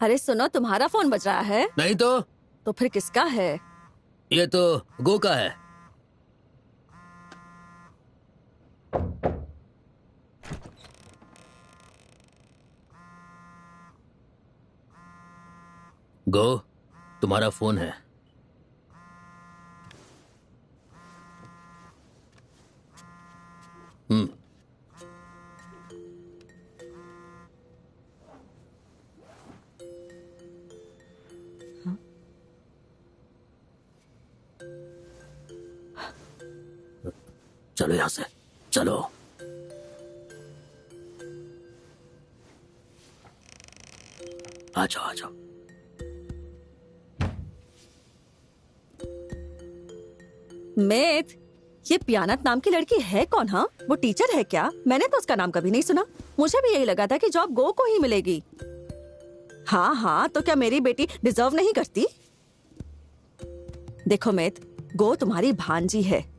अरे सुनो, तुम्हारा फोन बज रहा है। नहीं तो फिर किसका है? ये तो गो का है। गो, तुम्हारा फोन है। चलो यहां से, चलो। आ जाओ आ जाओ। मेथ, ये पियानत नाम की लड़की है कौन? हाँ, वो टीचर है क्या? मैंने तो उसका नाम कभी नहीं सुना। मुझे भी यही लगा था कि जॉब गो को ही मिलेगी। हाँ हाँ, तो क्या मेरी बेटी डिजर्व नहीं करती? देखो मेथ, गो तुम्हारी भांजी है।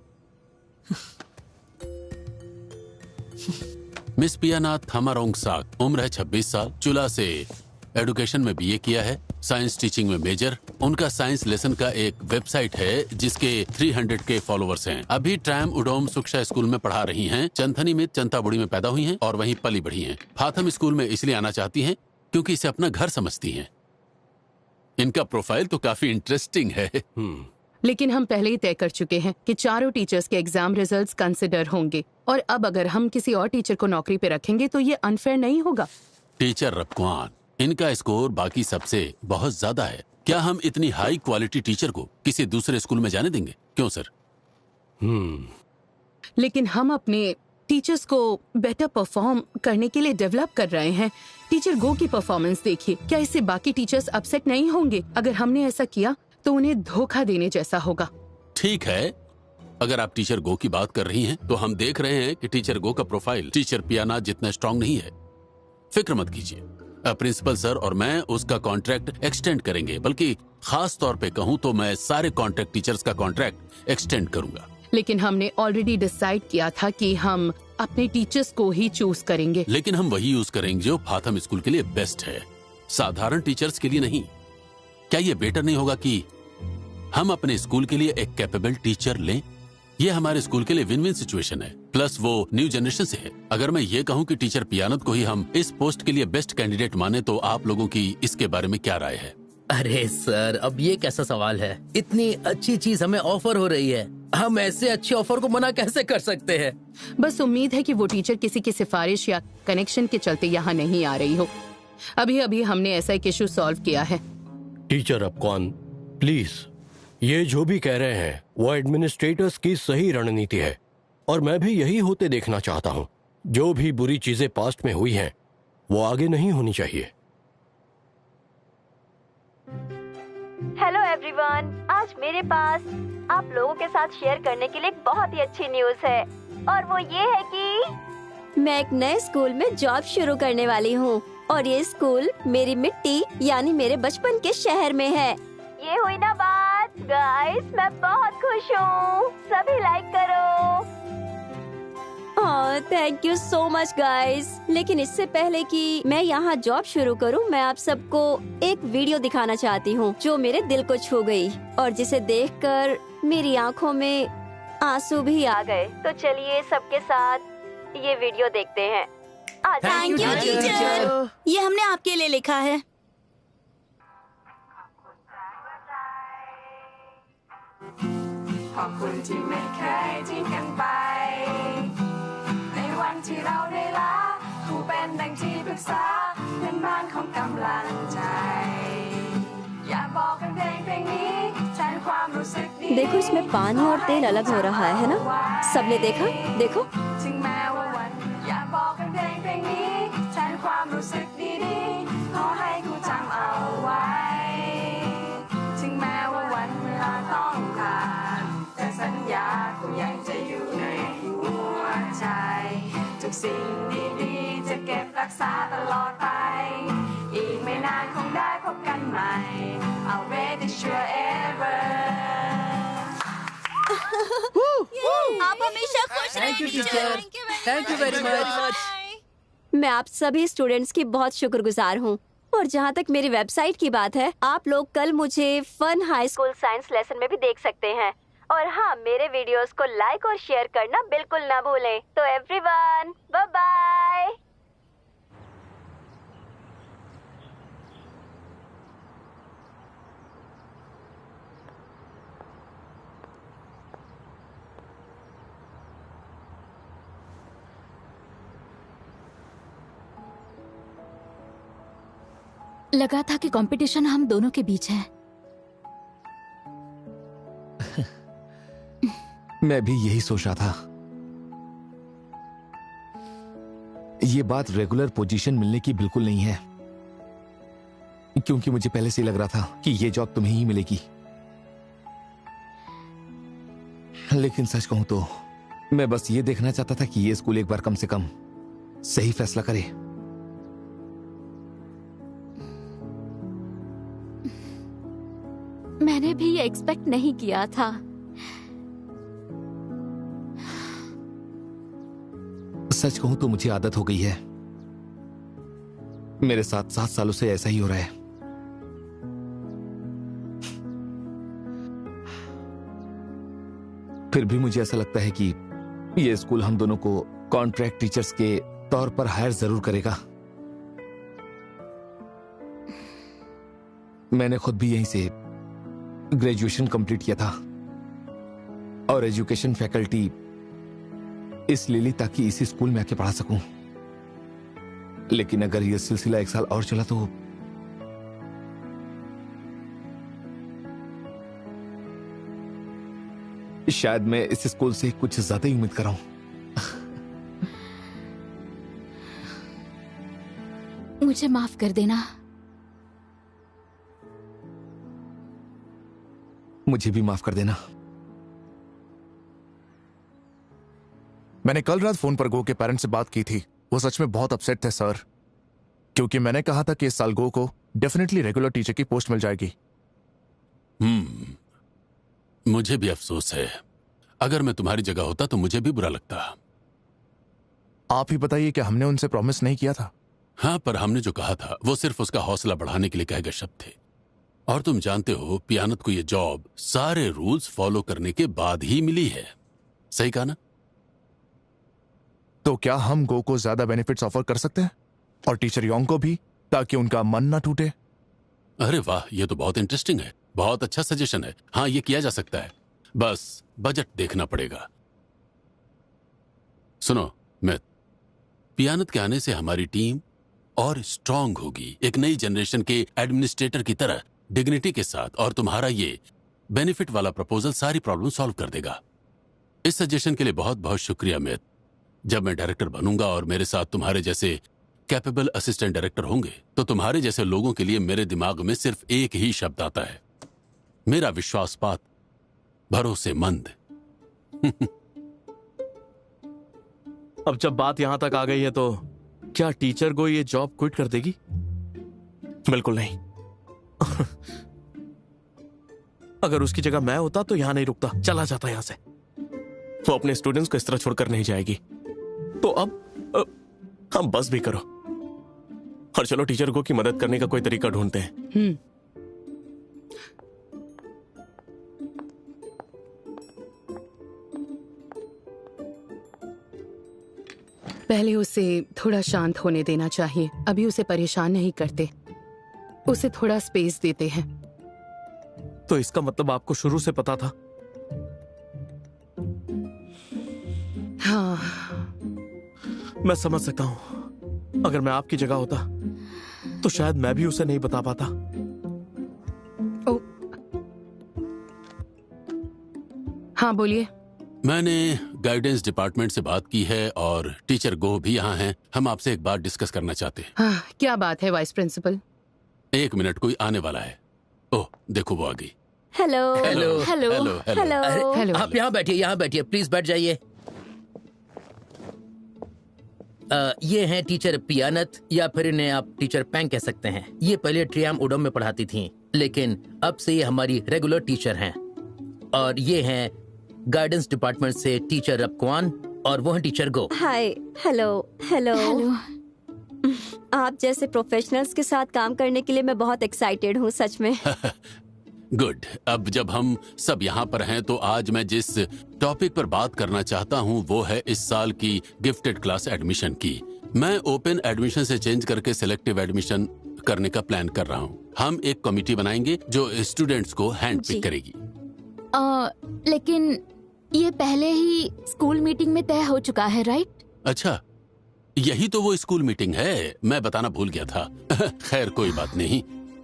मिस पियानाथ थामारोंगसाक, उम्र है 26 साल, चुला से एडुकेशन में बीए किया है, साइंस टीचिंग में मेजर। उनका साइंस लेसन का एक वेबसाइट है जिसके 300 के फॉलोअर्स हैं। अभी ट्रैम उडोम सुक्षा स्कूल में पढ़ा रही हैं। चंथनी में चंताबुड़ी में पैदा हुई हैं और वहीं पली बढ़ी हैं। फाथम स्कूल में इसलिए आना चाहती हैं क्योंकि इसे अपना घर समझती हैं। इनका प्रोफाइल तो काफी इंटरेस्टिंग है। लेकिन हम पहले ही तय कर चुके हैं कि चारों टीचर्स के एग्जाम रिजल्ट्स कंसिडर होंगे, और अब अगर हम किसी और टीचर को नौकरी पे रखेंगे तो ये अनफेयर नहीं होगा। टीचर रबकुआन, इनका स्कोर बाकी सबसे बहुत ज्यादा है। क्या हम इतनी हाई क्वालिटी टीचर को किसी दूसरे स्कूल में जाने देंगे? क्यों सर? लेकिन हम अपने टीचर्स को बेटर परफॉर्म करने के लिए डेवलप कर रहे हैं। टीचर गो की परफॉर्मेंस देखिए, क्या इससे बाकी टीचर्स अपसेट नहीं होंगे? अगर हमने ऐसा किया तो उन्हें धोखा देने जैसा होगा। ठीक है, अगर आप टीचर गो की बात कर रही हैं तो हम देख रहे हैं कि टीचर गो का प्रोफाइल टीचर पियानाथ जितना स्ट्रांग नहीं है। फिक्र मत कीजिए, प्रिंसिपल सर और मैं उसका कॉन्ट्रैक्ट एक्सटेंड करेंगे। बल्कि खास तौर पे कहूं तो मैं सारे कॉन्ट्रैक्ट टीचर्स का कॉन्ट्रैक्ट एक्सटेंड करूंगा। लेकिन हमने ऑलरेडी डिसाइड किया था कि हम अपने टीचर्स को ही चूज करेंगे। लेकिन हम वही यूज करेंगे जो फाथम स्कूल के लिए बेस्ट है, साधारण टीचर्स के लिए नहीं। क्या ये बेटर नहीं होगा कि हम अपने स्कूल के लिए एक कैपेबल टीचर लें? ये हमारे स्कूल के लिए विन विन सिचुएशन है, प्लस वो न्यू जनरेशन से है। अगर मैं ये कहूं कि टीचर पियानत को ही हम इस पोस्ट के लिए बेस्ट कैंडिडेट माने तो आप लोगों की इसके बारे में क्या राय है? अरे सर, अब ये कैसा सवाल है? इतनी अच्छी चीज हमें ऑफर हो रही है, हम ऐसे अच्छे ऑफर को मना कैसे कर सकते हैं? बस उम्मीद है कि वो टीचर किसी की सिफारिश या कनेक्शन के चलते यहाँ नहीं आ रही हो। अभी अभी हमने ऐसा एक इशू सॉल्व किया है। टीचर रबकुआन, प्लीज, ये जो भी कह रहे हैं वो एडमिनिस्ट्रेटर्स की सही रणनीति है और मैं भी यही होते देखना चाहता हूँ। जो भी बुरी चीजें पास्ट में हुई हैं वो आगे नहीं होनी चाहिए। हेलो एवरीवन, आज मेरे पास आप लोगों के साथ शेयर करने के लिए एक बहुत ही अच्छी न्यूज है, और वो ये है कि मैं एक नए स्कूल में जॉब शुरू करने वाली हूँ और ये स्कूल मेरी मिट्टी यानी मेरे बचपन के शहर में है। ये हुई ना बात गाइस, मैं बहुत खुश हूँ। सभी लाइक करो। Thank you so much guys. लेकिन इससे पहले कि मैं यहाँ जॉब शुरू करूँ, मैं आप सबको एक वीडियो दिखाना चाहती हूँ जो मेरे दिल को छू गई और जिसे देखकर मेरी आंखों में आंसू भी आ गए। तो चलिए सबके साथ ये वीडियो देखते हैं। थैंक यू टीचर, ये हमने आपके लिए लिखा है। देखो इसमें पानी और तेल अलग हो रहा है ना? सबने देखा? देखो आप हमेशा खुश थैंक यू रहें teacher, thank you very much. मैं आप सभी स्टूडेंट्स की बहुत शुक्रगुजार हूँ। और जहाँ तक मेरी वेबसाइट की बात है, आप लोग कल मुझे fun high school science lesson में भी देख सकते हैं। और हाँ, मेरे वीडियोस को लाइक और शेयर करना बिल्कुल ना भूलें। तो एवरीवन, बाय बाय। लगा था कि कंपटीशन हम दोनों के बीच है। मैं भी यही सोच रहा था। ये बात रेगुलर पोजीशन मिलने की बिल्कुल नहीं है, क्योंकि मुझे पहले से ही लग रहा था कि ये जॉब तुम्हें ही मिलेगी। लेकिन सच कहूं तो मैं बस ये देखना चाहता था कि ये स्कूल एक बार कम से कम सही फैसला करे। मैंने भी ये एक्सपेक्ट नहीं किया था। सच कहूं तो मुझे आदत हो गई है। मेरे साथ 7 सालों से ऐसा ही हो रहा है। फिर भी मुझे ऐसा लगता है कि ये स्कूल हम दोनों को कॉन्ट्रैक्ट टीचर्स के तौर पर हायर जरूर करेगा। मैंने खुद भी यहीं से ग्रेजुएशन कंप्लीट किया था और एजुकेशन फैकल्टी इसलिए ली ताकि इसी स्कूल में आके पढ़ा सकूं। लेकिन अगर यह सिलसिला 1 साल और चला तो शायद मैं इस स्कूल से कुछ ज्यादा ही उम्मीद कर रहा हूं। मुझे माफ कर देना। मुझे भी माफ कर देना। मैंने कल रात फोन पर गो के पेरेंट्स से बात की थी। वो सच में बहुत अपसेट थे सर, क्योंकि मैंने कहा था कि इस साल गो को डेफिनेटली रेगुलर टीचर की पोस्ट मिल जाएगी। मुझे भी अफसोस है। अगर मैं तुम्हारी जगह होता तो मुझे भी बुरा लगता। आप ही बताइए कि हमने उनसे प्रॉमिस नहीं किया था। हाँ, पर हमने जो कहा था वो सिर्फ उसका हौसला बढ़ाने के लिए कहे गए शब्द थे। और तुम जानते हो पियानत को ये जॉब सारे रूल्स फॉलो करने के बाद ही मिली है। सही कहा ना? तो क्या हम गो को ज्यादा बेनिफिट्स ऑफर कर सकते हैं और टीचर योंग को भी, ताकि उनका मन ना टूटे? अरे वाह, ये तो बहुत इंटरेस्टिंग है। बहुत अच्छा सजेशन है। हाँ, ये किया जा सकता है। बस बजट देखना पड़ेगा। सुनो मित, पियानत के आने से हमारी टीम और स्ट्रांग होगी, एक नई जनरेशन के एडमिनिस्ट्रेटर की तरह डिग्निटी के साथ। और तुम्हारा ये बेनिफिट वाला प्रपोजल सारी प्रॉब्लम सॉल्व कर देगा। इस सजेशन के लिए बहुत बहुत शुक्रिया मित। जब मैं डायरेक्टर बनूंगा और मेरे साथ तुम्हारे जैसे कैपेबल असिस्टेंट डायरेक्टर होंगे तो तुम्हारे जैसे लोगों के लिए मेरे दिमाग में सिर्फ एक ही शब्द आता है, मेरा विश्वासपात, भरोसेमंद। अब जब बात यहां तक आ गई है तो क्या टीचर को ये जॉब क्विट कर देगी? बिल्कुल नहीं। अगर उसकी जगह मैं होता तो यहां नहीं रुकता, चला जाता यहां से। वो अपने स्टूडेंट्स को इस तरह छोड़कर नहीं जाएगी। तो अब हम बस भी करो और चलो टीचर को की मदद करने का कोई तरीका ढूंढते हैं। पहले उसे थोड़ा शांत होने देना चाहिए। अभी उसे परेशान नहीं करते, उसे थोड़ा स्पेस देते हैं। तो इसका मतलब आपको शुरू से पता था? हाँ, मैं समझ सकता हूं। अगर मैं आपकी जगह होता तो शायद मैं भी उसे नहीं बता पाता। हाँ बोलिए। मैंने गाइडेंस डिपार्टमेंट से बात की है और टीचर गो भी यहाँ हैं। हम आपसे एक बात डिस्कस करना चाहते हैं। हाँ, क्या बात है वाइस प्रिंसिपल? 1 मिनट, कोई आने वाला है। ओह देखो वो आ गई। Hello hello hello hello, hello. Hello. अरे हेलो। आप यहाँ बैठिए, प्लीज बैठ जाइए। ये हैं टीचर पियानत, या फिर इन्हें आप टीचर पैंग कह सकते हैं। ये पहले ट्रियाम उडम में पढ़ाती थीं, लेकिन अब से ये हमारी रेगुलर टीचर हैं। और ये हैं गाइडेंस डिपार्टमेंट से टीचर रबकवान, और वो हैं टीचर गो। हाय, हेलो हेलो। हेलो। आप जैसे प्रोफेशनल्स के साथ काम करने के लिए मैं बहुत एक्साइटेड हूँ, सच में। गुड। अब जब हम सब यहाँ पर हैं तो आज मैं जिस टॉपिक पर बात करना चाहता हूँ वो है इस साल की गिफ्टेड क्लास एडमिशन की। मैं ओपन एडमिशन से चेंज करके सिलेक्टिव एडमिशन करने का प्लान कर रहा हूँ। हम एक कमिटी बनाएंगे जो स्टूडेंट्स को हैंड जी। पिक करेगी। लेकिन ये पहले ही स्कूल मीटिंग में तय हो चुका है, राइट? अच्छा, यही तो वो स्कूल मीटिंग है, मैं बताना भूल गया था। खैर कोई बात नहीं।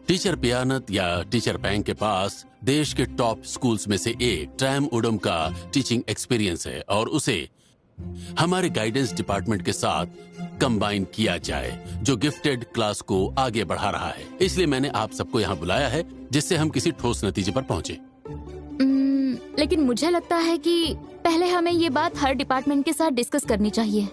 टीचर पियानत या टीचर पैंग के पास देश के टॉप स्कूल्स में से एक ट्रैम उडम का टीचिंग एक्सपीरियंस है और उसे हमारे गाइडेंस डिपार्टमेंट के साथ कंबाइन किया जाए, जो गिफ्टेड क्लास को आगे बढ़ा रहा है। इसलिए मैंने आप सबको यहाँ बुलाया है जिससे हम किसी ठोस नतीजे पर पहुंचे। लेकिन मुझे लगता है कि पहले हमें ये बात हर डिपार्टमेंट के साथ डिस्कस करनी चाहिए।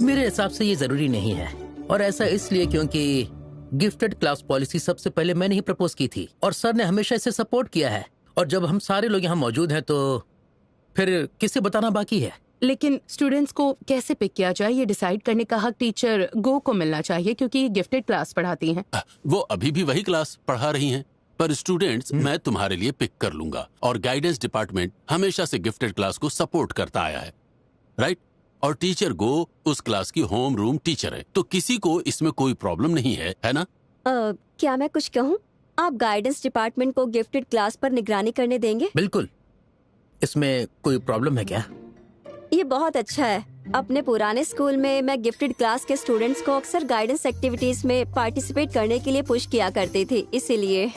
मेरे हिसाब से ये जरूरी नहीं है, और ऐसा इसलिए क्योंकि गिफ्टेड क्लास पॉलिसी सबसे पहले मैंने ही प्रपोज की थी और सर ने हमेशा इसे सपोर्ट किया है। और जब हम सारे लोग यहाँ मौजूद हैं तो फिर किसे बताना बाकी है। लेकिन स्टूडेंट्स को कैसे पिक किया जाए ये डिसाइड करने का हक टीचर गो को मिलना चाहिए, क्योंकि गिफ्टेड क्लास पढ़ाती हैं। वो अभी भी वही क्लास पढ़ा रही हैं, पर स्टूडेंट्स मैं तुम्हारे लिए पिक कर लूंगा। और गाइडेंस डिपार्टमेंट हमेशा से गिफ्टेड क्लास को सपोर्ट करता आया है, राइट? और टीचर गो उस क्लास की होम रूम टीचर है, तो किसी को इसमें कोई प्रॉब्लम नहीं है ना? क्या मैं कुछ कहूँ? आप गाइडेंस डिपार्टमेंट को गिफ्टेड क्लास पर निगरानी करने देंगे? बिल्कुल। इसमें कोई प्रॉब्लम है क्या? ये बहुत अच्छा है। अपने पुराने स्कूल में मैं गिफ्टेड क्लास के स्टूडेंट्स को अक्सर गाइडेंस एक्टिविटीज में पार्टिसिपेट करने के लिए पुश किया करती थी, इसीलिए।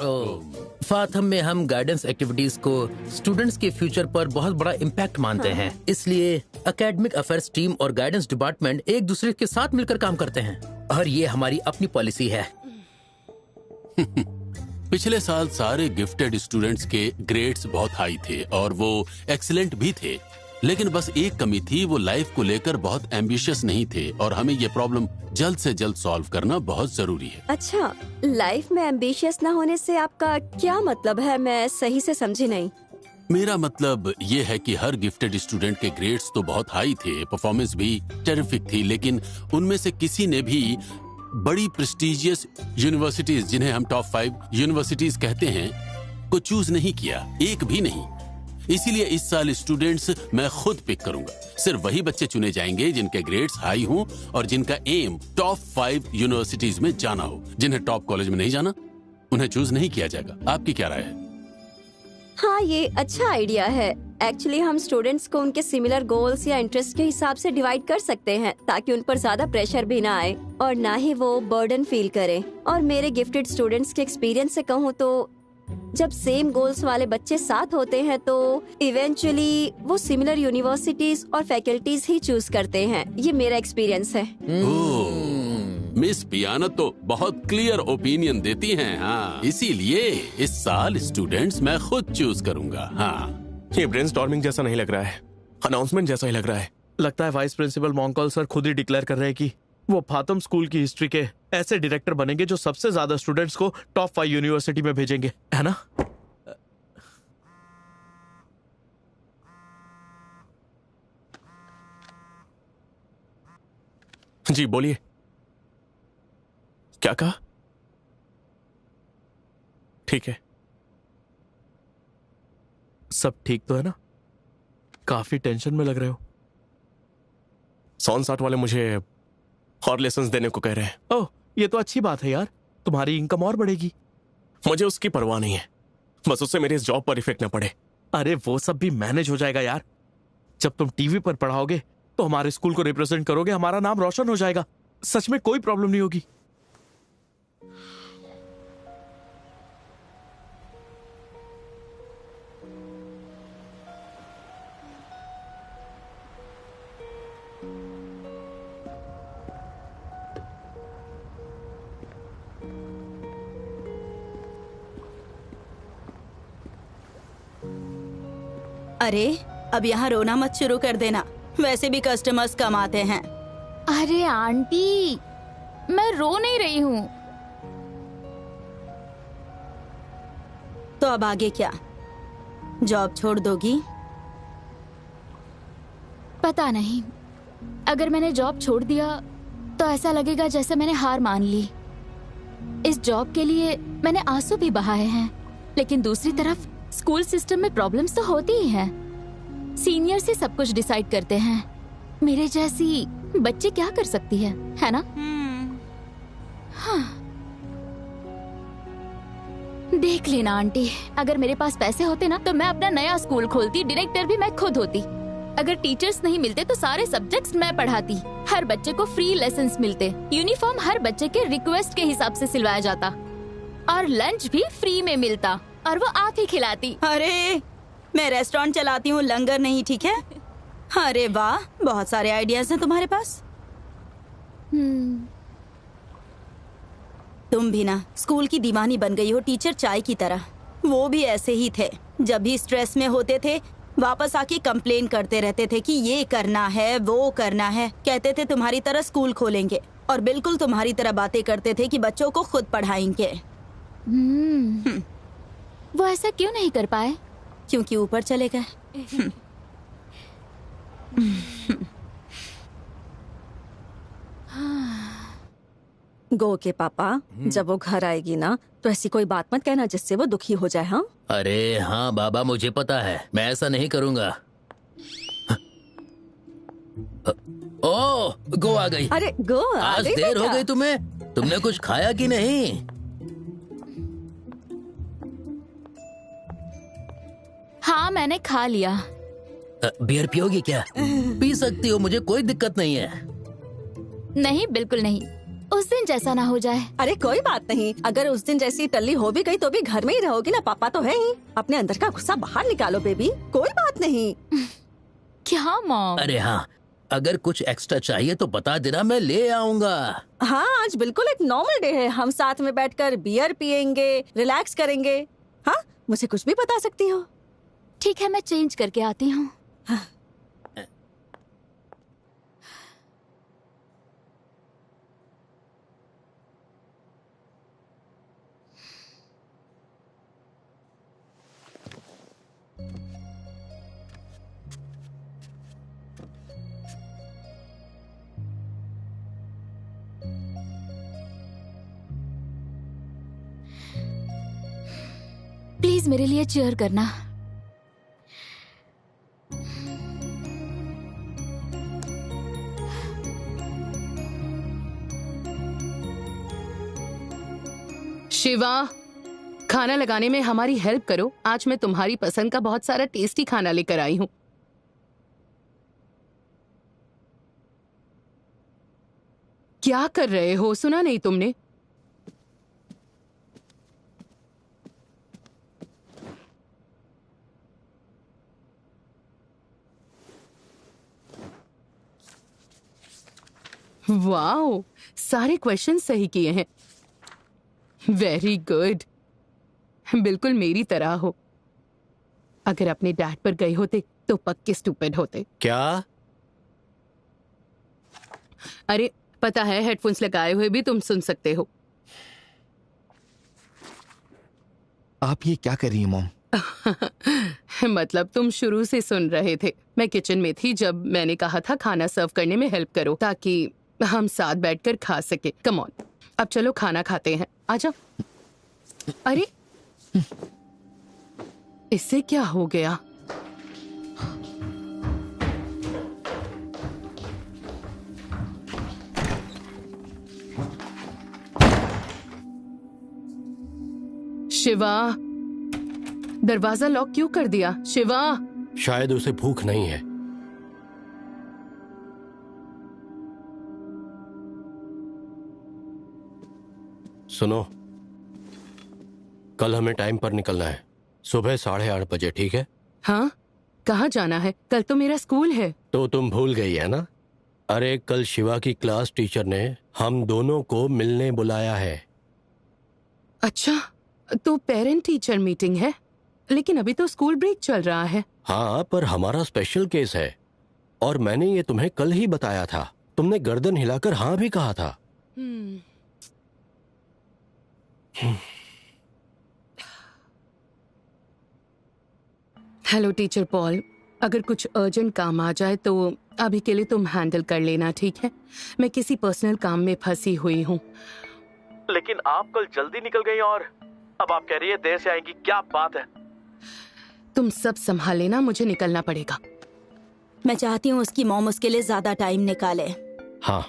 फातम में हम गाइडेंस एक्टिविटीज को स्टूडेंट्स के फ्यूचर पर बहुत बड़ा इम्पैक्ट मानते हैं, इसलिए एकेडमिक अफेयर्स टीम और गाइडेंस डिपार्टमेंट एक दूसरे के साथ मिलकर काम करते हैं, और ये हमारी अपनी पॉलिसी है। पिछले साल सारे गिफ्टेड स्टूडेंट्स के ग्रेड्स बहुत हाई थे और वो एक्सीलेंट भी थे, लेकिन बस एक कमी थी, वो लाइफ को लेकर बहुत एम्बिशियस नहीं थे और हमें ये प्रॉब्लम जल्द से जल्द सॉल्व करना बहुत जरूरी है। अच्छा, लाइफ में एम्बिशियस ना होने से आपका क्या मतलब है? मैं सही से समझी नहीं। मेरा मतलब ये है कि हर गिफ्टेड स्टूडेंट के ग्रेड्स तो बहुत हाई थे, परफॉर्मेंस भी टेरिफिक थी, लेकिन उनमें से किसी ने भी बड़ी प्रेस्टिजियस यूनिवर्सिटीज, जिन्हें हम टॉप 5 यूनिवर्सिटीज कहते हैं, को चूज नहीं किया, एक भी नहीं। इसीलिए इस साल स्टूडेंट्स मैं खुद पिक करूंगा। सिर्फ वही बच्चे चुने जाएंगे जिनके ग्रेड्स हाई हों और जिनका एम टॉप 5 यूनिवर्सिटीज में जाना हो। जिन्हें टॉप कॉलेज में नहीं जाना, उन्हें चूज नहीं किया जाएगा। आपकी क्या राय है? हाँ, ये अच्छा आइडिया है। एक्चुअली हम स्टूडेंट्स को उनके सिमिलर गोल्स या इंटरेस्ट के हिसाब से डिवाइड कर सकते हैं, ताकि उन पर ज्यादा प्रेशर भी ना आए और ना ही वो बर्डन फील करें। और मेरे गिफ्टेड स्टूडेंट्स के एक्सपीरियंस से कहूँ तो जब सेम गोल्स वाले बच्चे साथ होते हैं तो इवेंचुअली वो सिमिलर यूनिवर्सिटीज और फैकल्टीज ही चूज करते हैं। ये मेरा एक्सपीरियंस है। मिस पियानत तो बहुत क्लियर ओपिनियन देती हैं। हाँ, इसीलिए इस साल स्टूडेंट्स मैं खुद चूज करूंगा। हाँ, ये ब्रेनस्टॉर्मिंग जैसा नहीं लग रहा है, अनाउंसमेंट जैसा ही लग रहा है। लगता है वाइस प्रिंसिपल मोंकॉल सर खुद ही डिक्लेयर कर रहे हैं कि वो फातम स्कूल की हिस्ट्री के ऐसे डायरेक्टर बनेंगे जो सबसे ज्यादा स्टूडेंट्स को टॉप 5 यूनिवर्सिटी में भेजेंगे, है ना? जी बोलिए, क्या कहा? ठीक है, सब ठीक तो है ना? काफी टेंशन में लग रहे हो। सॉन साठ वाले मुझे और लेसन्स देने को कह रहे हैं। ओह, ये तो अच्छी बात है यार, तुम्हारी इनकम और बढ़ेगी। मुझे उसकी परवाह नहीं है, बस उससे मेरे इस जॉब पर इफेक्ट ना पड़े। अरे वो सब भी मैनेज हो जाएगा यार। जब तुम टीवी पर पढ़ाओगे तो हमारे स्कूल को रिप्रेजेंट करोगे, हमारा नाम रोशन हो जाएगा। सच में कोई प्रॉब्लम नहीं होगी। अरे अब यहाँ रोना मत शुरू कर देना, वैसे भी कस्टमर्स कम आते हैं। अरे आंटी, मैं रो नहीं रही हूँ। तो अब आगे क्या, जॉब छोड़ दोगी? पता नहीं, अगर मैंने जॉब छोड़ दिया तो ऐसा लगेगा जैसे मैंने हार मान ली। इस जॉब के लिए मैंने आंसू भी बहाए हैं, लेकिन दूसरी तरफ स्कूल सिस्टम में प्रॉब्लम्स तो होती ही हैं। सीनियर से सब कुछ डिसाइड करते हैं, मेरे जैसी बच्ची क्या कर सकती है ना? हाँ। देख लेना आंटी, अगर मेरे पास पैसे होते ना तो मैं अपना नया स्कूल खोलती, डायरेक्टर भी मैं खुद होती। अगर टीचर्स नहीं मिलते तो सारे सब्जेक्ट्स मैं पढ़ाती, हर बच्चे को फ्री लेसन्स मिलते, यूनिफॉर्म हर बच्चे के रिक्वेस्ट के हिसाब से सिलवाया जाता, और लंच भी फ्री में मिलता, और वो आप ही खिलाती। अरे मैं रेस्टोरेंट चलाती हूँ, लंगर नहीं, ठीक है? अरे वाह, बहुत सारे आइडियाज हैं तुम्हारे पास। तुम भी ना स्कूल की दीवानी बन गई हो, टीचर चाय की तरह। वो भी ऐसे ही थे, जब भी स्ट्रेस में होते थे वापस आके कंप्लेन करते रहते थे कि ये करना है वो करना है। कहते थे तुम्हारी तरह स्कूल खोलेंगे, और बिल्कुल तुम्हारी तरह बातें करते थे कि बच्चों को खुद पढ़ाएंगे। वो ऐसा क्यों नहीं कर पाए? क्योंकि ऊपर चले गए। गो के पापा, जब वो घर आएगी ना तो ऐसी कोई बात मत कहना जिससे वो दुखी हो जाए। हाँ अरे हाँ बाबा, मुझे पता है, मैं ऐसा नहीं करूँगा। ओह, गो आ गई। अरे गो आज देर हो गई तुम्हें, तुमने कुछ खाया कि नहीं? हाँ मैंने खा लिया। बियर पियोगी क्या? पी सकती हो, मुझे कोई दिक्कत नहीं है। नहीं, बिल्कुल नहीं, उस दिन जैसा ना हो जाए। अरे कोई बात नहीं, अगर उस दिन जैसी टल्ली हो भी गई तो भी घर में ही रहोगी ना, पापा तो है ही। अपने अंदर का गुस्सा बाहर निकालो बेबी, कोई बात नहीं। क्या मॉम? अरे हाँ, अगर कुछ एक्स्ट्रा चाहिए तो बता देना, मैं ले आऊंगा। हाँ आज बिल्कुल एक नॉर्मल डे है, हम साथ में बैठकर बियर पियेंगे, रिलैक्स करेंगे। हाँ मुझे कुछ भी बता सकती हो। ठीक है, मैं चेंज करके आती हूँ। प्लीज मेरे लिए चीयर करना। शिवा, खाना लगाने में हमारी हेल्प करो। आज मैं तुम्हारी पसंद का बहुत सारा टेस्टी खाना लेकर आई हूँ। क्या कर रहे हो? सुना नहीं तुमने? वाओ, सारे क्वेश्चन सही किए हैं। वेरी गुड, बिल्कुल मेरी तरह हो। अगर अपने डैड पर गए होते तो पक्के स्टूपिड होते। क्या? अरे पता है, हेडफोन्स लगाए हुए भी तुम सुन सकते हो। आप ये क्या कर रही हैं मॉम? मतलब तुम शुरू से सुन रहे थे। मैं किचन में थी जब मैंने कहा था खाना सर्व करने में हेल्प करो, ताकि हम साथ बैठकर खा सके। कम ऑन, अब चलो खाना खाते हैं, आजा। अरे इससे क्या हो गया? शिवा, दरवाजा लॉक क्यों कर दिया? शिवा, शायद उसे भूख नहीं है। सुनो, कल हमें टाइम पर निकलना है, सुबह 8:30 बजे, ठीक है? हाँ, कहाँ जाना है? कल तो मेरा स्कूल है। तो तुम भूल गई है ना? अरे कल शिवा की क्लास टीचर ने हम दोनों को मिलने बुलाया है। अच्छा, तो पेरेंट टीचर मीटिंग है, लेकिन अभी तो स्कूल ब्रेक चल रहा है। हाँ, पर हमारा स्पेशल केस है और मैंने ये तुम्हें कल ही बताया था। तुमने गर्दन हिलाकर हाँ भी कहा था। हेलो टीचर पॉल, अगर कुछ अर्जेंट काम आ जाए तो अभी के लिए तुम हैंडल कर लेना, ठीक है? मैं किसी पर्सनल काम में फंसी हुई हूँ। लेकिन आप कल जल्दी निकल गई और अब आप कह रही है देर से आएंगी, क्या बात है? तुम सब संभाल लेना, मुझे निकलना पड़ेगा। मैं चाहती हूँ उसकी मॉम उसके लिए ज्यादा टाइम निकाले। हाँ,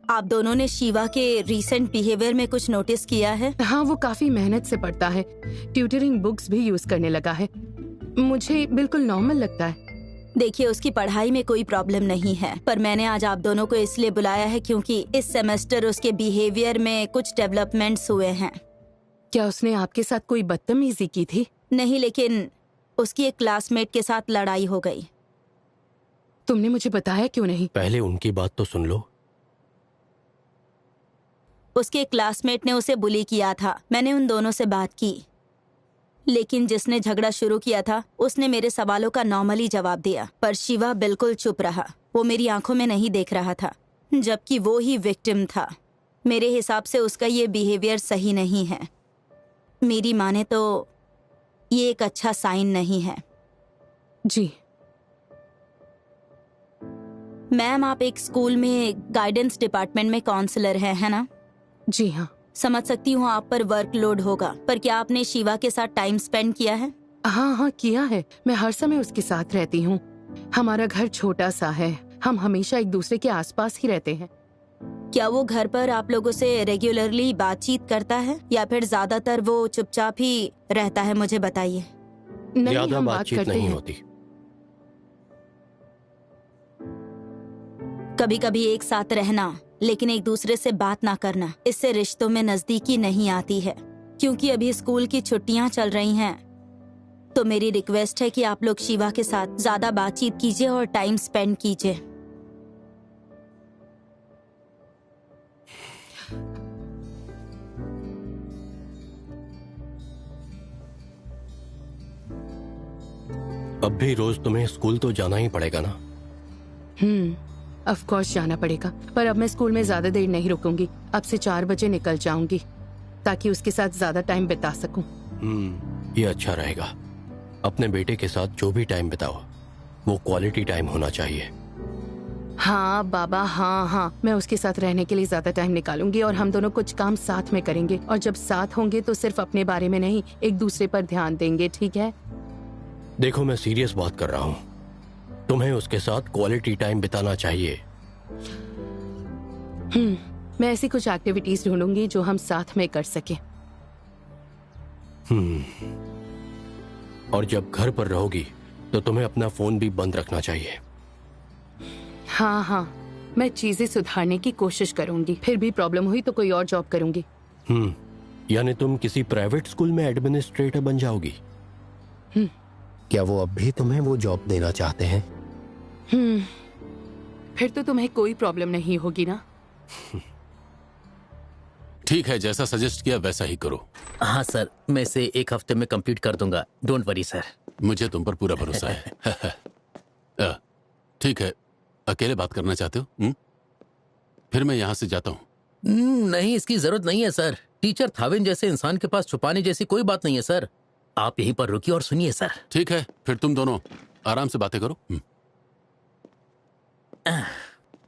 आप दोनों ने शिवा के रीसेंट बिहेवियर में कुछ नोटिस किया है? हाँ, वो काफी मेहनत से पढ़ता है, ट्यूटरिंग बुक्स भी यूज करने लगा है। मुझे बिल्कुल नॉर्मल लगता है। देखिए, उसकी पढ़ाई में कोई प्रॉब्लम नहीं है, पर मैंने आज आप दोनों को इसलिए बुलाया है क्योंकि इस सेमेस्टर उसके बिहेवियर में कुछ डेवलपमेंट्स हुए हैं। क्या उसने आपके साथ कोई बदतमीजी की थी? नहीं, लेकिन उसकी एक क्लासमेट के साथ लड़ाई हो गई। तुमने मुझे बताया क्यों नहीं? पहले उनकी बात तो सुन लो। उसके क्लासमेट ने उसे बुली किया था। मैंने उन दोनों से बात की, लेकिन जिसने झगड़ा शुरू किया था उसने मेरे सवालों का नॉर्मली जवाब दिया, पर शिवा बिल्कुल चुप रहा। वो मेरी आंखों में नहीं देख रहा था, जबकि वो ही विक्टिम था। मेरे हिसाब से उसका ये बिहेवियर सही नहीं है। मेरी माने तो ये एक अच्छा साइन नहीं है। जी मैम, आप एक स्कूल में गाइडेंस डिपार्टमेंट में काउंसलर हैं, है ना? जी हाँ। समझ सकती हूँ आप पर वर्कलोड होगा, पर क्या आपने शिवा के साथ टाइम स्पेंड किया है? हाँ, किया है। मैं हर समय उसके साथ रहती हूँ। हमारा घर छोटा सा है, हम हमेशा एक दूसरे के आसपास ही रहते हैं। क्या वो घर पर आप लोगों से रेगुलरली बातचीत करता है या फिर ज्यादातर वो चुपचाप ही रहता है? मुझे बताइए। ज्यादा बातचीत नहीं होती। कभी कभी एक साथ रहना, लेकिन एक दूसरे से बात ना करना, इससे रिश्तों में नजदीकी नहीं आती है। क्योंकि अभी स्कूल की छुट्टियां चल रही हैं, तो मेरी रिक्वेस्ट है कि आप लोग शिवा के साथ ज्यादा बातचीत कीजिए और टाइम स्पेंड कीजिए। अब भी रोज तुम्हें स्कूल तो जाना ही पड़ेगा ना? ऑफ कोर्स जाना पड़ेगा, पर अब मैं स्कूल में ज्यादा देर नहीं रुकूंगी। अब से 4 बजे निकल जाऊंगी ताकि उसके साथ ज्यादा टाइम बिता सकूं। ये अच्छा रहेगा। अपने बेटे के साथ जो भी टाइम बिताओ वो क्वालिटी टाइम होना चाहिए। हाँ बाबा, हाँ, मैं उसके साथ रहने के लिए ज्यादा टाइम निकालूंगी और हम दोनों कुछ काम साथ में करेंगे। और जब साथ होंगे तो सिर्फ अपने बारे में नहीं, एक दूसरे पर ध्यान देंगे, ठीक है? देखो, मैं सीरियस बात कर रहा हूँ। तुम्हें उसके साथ क्वालिटी टाइम बिताना चाहिए। मैं ऐसी कुछ एक्टिविटीज ढूंढूंगी जो हम साथ में कर सके। और जब घर पर रहोगी तो तुम्हें अपना फोन भी बंद रखना चाहिए। हाँ, मैं चीजें सुधारने की कोशिश करूंगी। फिर भी प्रॉब्लम हुई तो कोई और जॉब करूंगी। यानी तुम किसी प्राइवेट स्कूल में एडमिनिस्ट्रेटर बन जाओगी? क्या वो अब भी तुम्हें वो जॉब देना चाहते हैं? फिर तो तुम्हें कोई प्रॉब्लम नहीं होगी ना? ठीक है, जैसा सजेस्ट किया वैसा ही करो। हाँ सर, मैं इसे 1 हफ्ते में कंप्लीट कर दूंगा। Don't worry sir. मुझे तुम पर पूरा भरोसा है। ठीक है, अकेले बात करना चाहते हो? फिर मैं यहाँ से जाता हूँ। नहीं, इसकी जरूरत नहीं है सर। टीचर थाविन जैसे इंसान के पास छुपाने जैसी कोई बात नहीं है सर। आप यहीं पर रुकिए और सुनिए सर। ठीक है, फिर तुम दोनों आराम से बातें करो।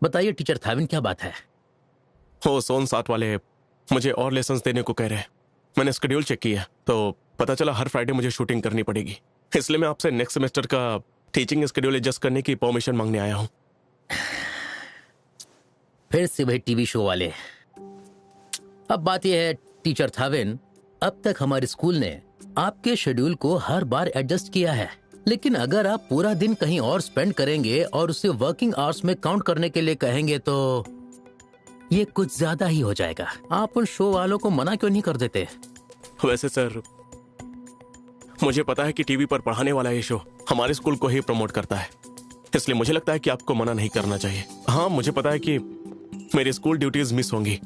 बताइए टीचर थाविन, क्या बात है? वो सोन 7 वाले मुझे और लेसन्स देने को कह रहे हैं। मैंने शेड्यूल चेक किया तो पता चला हर फ्राइडे मुझे शूटिंग करनी पड़ेगी। इसलिए मैं आपसे नेक्स्ट सेमेस्टर का टीचिंग शेड्यूल एडजस्ट करने की परमिशन मांगने आया हूँ। फिर से वही टीवी शो वाले। अब बात यह है टीचर थाविन, अब तक हमारे स्कूल ने आपके शेड्यूल को हर बार एडजस्ट किया है, लेकिन अगर आप पूरा दिन कहीं और स्पेंड करेंगे और उसे वर्किंग आवर्स में काउंट करने के लिए कहेंगे तो ये कुछ ज्यादा ही हो जाएगा। आप उन शो वालों को मना क्यों नहीं कर देते? वैसे सर, मुझे पता है कि टीवी पर पढ़ाने वाला ये शो हमारे स्कूल को ही प्रमोट करता है, इसलिए मुझे लगता है कि आपको मना नहीं करना चाहिए। हाँ, मुझे पता है कि मेरी स्कूल ड्यूटीज मिस होंगी,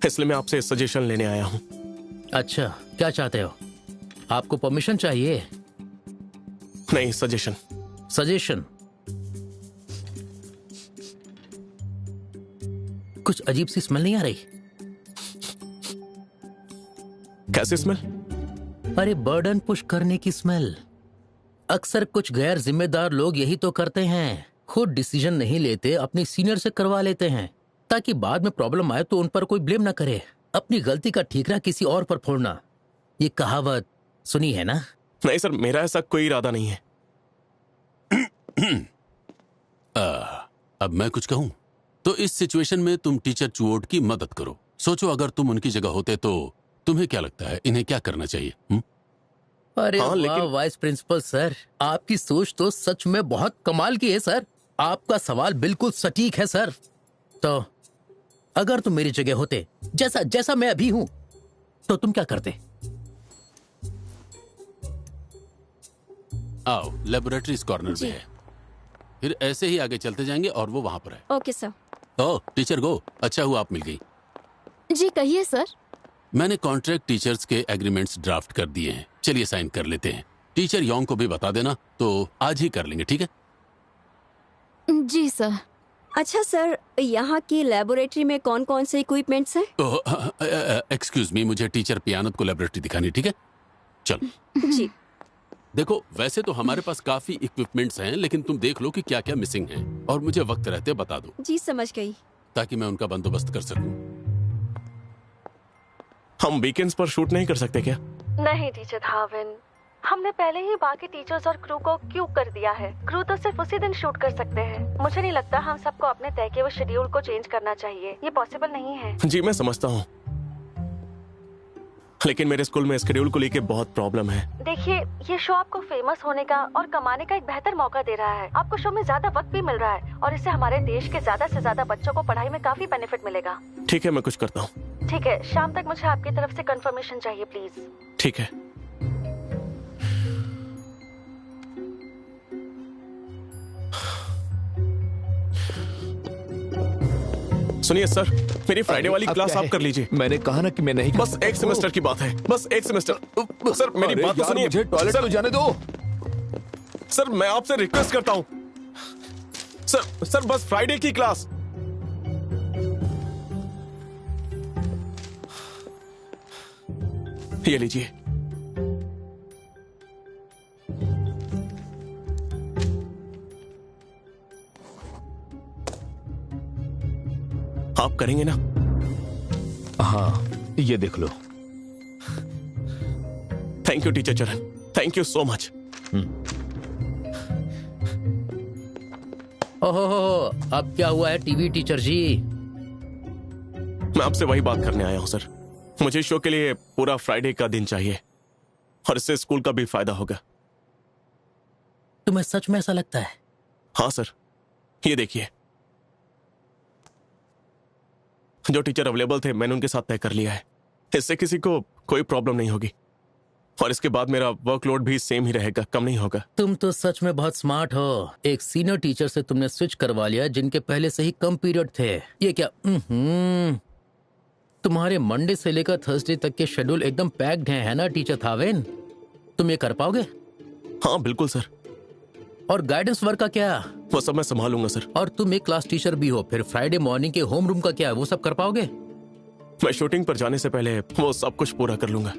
इसलिए मैं आपसे सजेशन लेने आया हूँ। अच्छा, क्या चाहते हो? आपको परमिशन चाहिए? नहीं, सजेशन। सजेशन? कुछ अजीब सी स्मेल नहीं आ रही? कैसी स्मेल? अरे बर्डन पुश करने की स्मेल। अक्सर कुछ गैर जिम्मेदार लोग यही तो करते हैं, खुद डिसीजन नहीं लेते, अपनी सीनियर से करवा लेते हैं ताकि बाद में प्रॉब्लम आए तो उन पर कोई ब्लेम ना करे। अपनी गलती का ठीकरा किसी और पर फोड़ना, ये कहावत सुनी है ना? नहीं सर, मेरा ऐसा कोई इरादा नहीं है। अब मैं कुछ कहूं तो इस सिचुएशन में तुम टीचर चुओट की मदद करो। सोचो अगर तुम उनकी जगह होते तो तुम्हें क्या लगता है इन्हें क्या करना चाहिए? अरे वाह वाइस प्रिंसिपल सर, आपकी सोच तो सच में बहुत कमाल की है सर। आपका सवाल बिल्कुल सटीक है सर। तो अगर तुम मेरी जगह होते, जैसा मैं अभी हूं, तो तुम क्या करते? आओ, लेबोरेटरीज कॉर्नर में है, फिर ऐसे ही आगे चलते जाएंगे और वो वहां पर है। Okay sir. Oh teacher go, अच्छा हुआ आप मिल गई। जी कहिए सर। मैंने कॉन्ट्रैक्ट टीचर्स के एग्रीमेंट्स ड्राफ्ट कर दिए हैं, चलिए साइन कर लेते हैं। टीचर योंग को भी बता देना, तो आज ही कर लेंगे, ठीक है? जी सर। अच्छा सर, यहाँ की लेबोरेटरी में कौन कौन से इक्विपमेंट्स हैं? एक्सक्यूज मी, मुझे टीचर पियानत को लेबोरेटरी दिखानी, ठीक है? चलो। जी। देखो, वैसे तो हमारे पास काफी इक्विपमेंट्स हैं, लेकिन तुम देख लो कि क्या क्या मिसिंग है और मुझे वक्त रहते बता दो। जी समझ गई। ताकि मैं उनका बंदोबस्त कर सकूं। हम वीकेंड्स पर शूट नहीं कर सकते क्या? नहीं टीचर थाविन, हमने पहले ही बाकी टीचर्स और क्रू को क्यों कर दिया है। क्रू तो सिर्फ उसी दिन शूट कर सकते हैं। मुझे नहीं लगता हम सबको अपने तय किए हुए शेड्यूल को चेंज करना चाहिए, ये पॉसिबल नहीं है। जी मैं समझता हूँ, लेकिन मेरे स्कूल में शेड्यूल को लेके बहुत प्रॉब्लम है। देखिए, ये शो आपको फेमस होने का और कमाने का एक बेहतर मौका दे रहा है। आपको शो में ज्यादा वक्त भी मिल रहा है और इससे हमारे देश के ज्यादा से ज्यादा बच्चों को पढ़ाई में काफी बेनिफिट मिलेगा। ठीक है, मैं कुछ करता हूँ। ठीक है, शाम तक मुझे आपकी तरफ से कंफर्मेशन चाहिए प्लीज। ठीक है। सुनिए सर, मेरी फ्राइडे वाली क्लास आप कर लीजिए। मैंने कहा ना कि मैं नहीं। बस एक सेमेस्टर की बात है, बस एक सेमेस्टर। सर मेरी बात तो सुनिए। मुझे टॉयलेट तो जाने दो। सर मैं आपसे रिक्वेस्ट करता हूँ सर, बस फ्राइडे की क्लास। ये लीजिए। आप करेंगे ना? हाँ, ये देख लो। थैंक यू टीचर चरण, थैंक यू सो मच। ओहो, अब क्या हुआ है टीवी टीचर जी? मैं आपसे वही बात करने आया हूं सर। मुझे शो के लिए पूरा फ्राइडे का दिन चाहिए और इससे स्कूल का भी फायदा होगा। तुम्हें सच में ऐसा लगता है? हाँ सर, ये देखिए, जो टीचर अवेलेबल थे मैंने उनके साथ तय कर लिया है। इससे किसी को कोई प्रॉब्लम नहीं होगी और इसके बाद मेरा वर्कलोड भी सेम ही रहेगा, कम नहीं होगा। तुम तो सच में बहुत स्मार्ट हो। एक सीनियर टीचर से तुमने स्विच करवा लिया जिनके पहले से ही कम पीरियड थे। ये क्या? तुम्हारे मंडे से लेकर थर्सडे तक के शेड्यूल एकदम पैक्ड है ना टीचर थाविन? तुम ये कर पाओगे? हाँ बिल्कुल सर। और गाइडेंस वर्क का क्या? वो सब मैं संभालूंगा सर। और तुम एक क्लास टीचर भी हो, फिर फ्राइडे मॉर्निंग के होम रूम का क्या, वो सब कर पाओगे? मैं शूटिंग पर जाने से पहले वो सब कुछ पूरा कर लूंगा।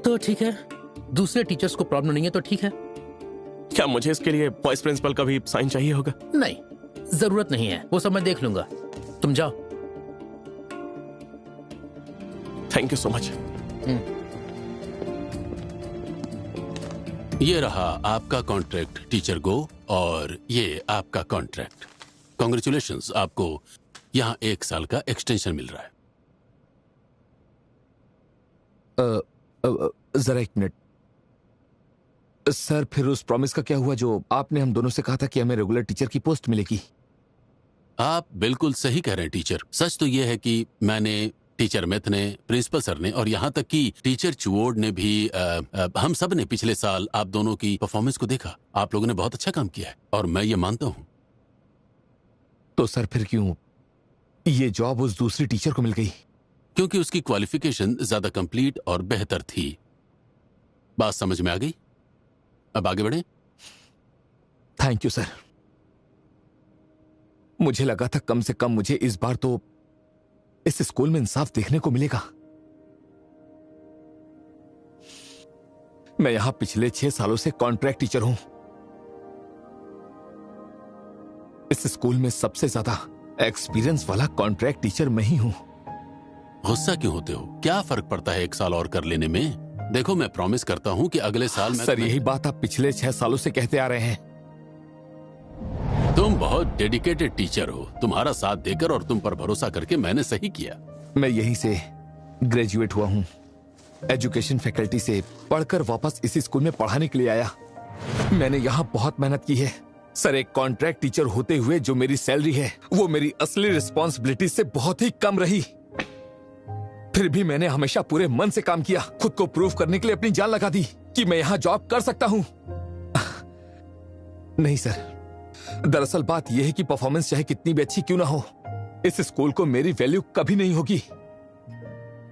तो ठीक है, दूसरे टीचर्स को प्रॉब्लम नहीं है तो ठीक है। क्या मुझे इसके लिए वाइस प्रिंसिपल का भी साइन चाहिए होगा? नहीं, जरूरत नहीं है, वो सब मैं देख लूंगा। तुम जाओ। Thank you so much. ये रहा आपका कॉन्ट्रैक्ट टीचर गो, और ये आपका कॉन्ट्रैक्ट। कॉन्ग्रेचुलेशंस, आपको यहाँ 1 साल का एक्सटेंशन मिल रहा है। जरा 1 मिनट सर, फिर उस प्रॉमिस का क्या हुआ जो आपने हम दोनों से कहा था कि हमें रेगुलर टीचर की पोस्ट मिलेगी? आप बिल्कुल सही कह रहे हैं टीचर। सच तो यह है कि मैंने, टीचर मैथ ने, प्रिंसिपल सर ने और यहाँ तक कि टीचर चुओड ने भी, हम सब ने पिछले साल आप दोनों की परफॉर्मेंस को देखा। आप लोगों ने बहुत अच्छा काम किया है और मैं ये मानता हूँ। तो सर फिर क्यों ये जॉब उस दूसरी टीचर को मिल गई? क्योंकि उसकी क्वालिफिकेशन ज्यादा कंप्लीट और बेहतर थी। बात समझ में आ गई? अब आगे बढ़े। Thank you sir. मुझे लगा था कम से कम मुझे इस बार तो इस स्कूल में इंसाफ देखने को मिलेगा। मैं यहां पिछले 6 सालों से कॉन्ट्रैक्ट टीचर हूं। इस स्कूल में सबसे ज्यादा एक्सपीरियंस वाला कॉन्ट्रैक्ट टीचर मैं ही हूं। गुस्सा क्यों होते हो? क्या फर्क पड़ता है 1 साल और कर लेने में? देखो, मैं प्रॉमिस करता हूं कि अगले साल मैं सर यही बात आप पिछले 6 सालों से कहते आ रहे हैं। तुम बहुत डेडिकेटेड टीचर हो। तुम्हारा साथ देकर और तुम पर भरोसा करके मैंने सही किया। मैं यहीं से ग्रेजुएट हुआ हूं, एजुकेशन फैकल्टी से पढ़कर वापस इसी स्कूल में पढ़ाने के लिए आया। मैंने यहां बहुत मेहनत की है सर। एक कॉन्ट्रैक्ट टीचर होते हुए जो मेरी सैलरी है वो मेरी असली रिस्पॉन्सिबिलिटी से बहुत ही कम रही। फिर भी मैंने हमेशा पूरे मन से काम किया, खुद को प्रूव करने के लिए अपनी जान लगा दी कि मैं यहां जॉब कर सकता हूं। नहीं सर, दरअसल बात यह है कि परफॉर्मेंस चाहे कितनी भी अच्छी क्यों ना हो, इस स्कूल को मेरी वैल्यू कभी नहीं होगी।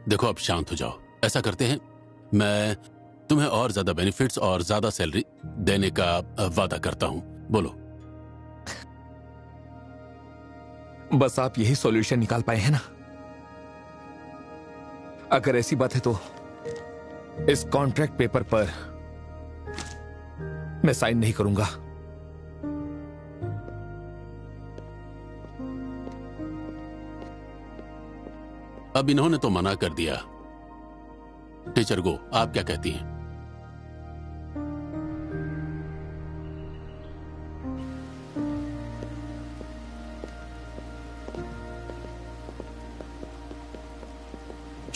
देखो, अब शांत हो जाओ। ऐसा करते हैं, मैं तुम्हें और ज्यादा बेनिफिट्स और ज्यादा सैलरी देने का वादा करता हूं। बोलो। बस आप यही सॉल्यूशन निकाल पाए हैं ना? अगर ऐसी बात है तो इस कॉन्ट्रैक्ट पेपर पर मैं साइन नहीं करूंगा। अब इन्होंने तो मना कर दिया। टीचर गो, आप क्या कहती हैं?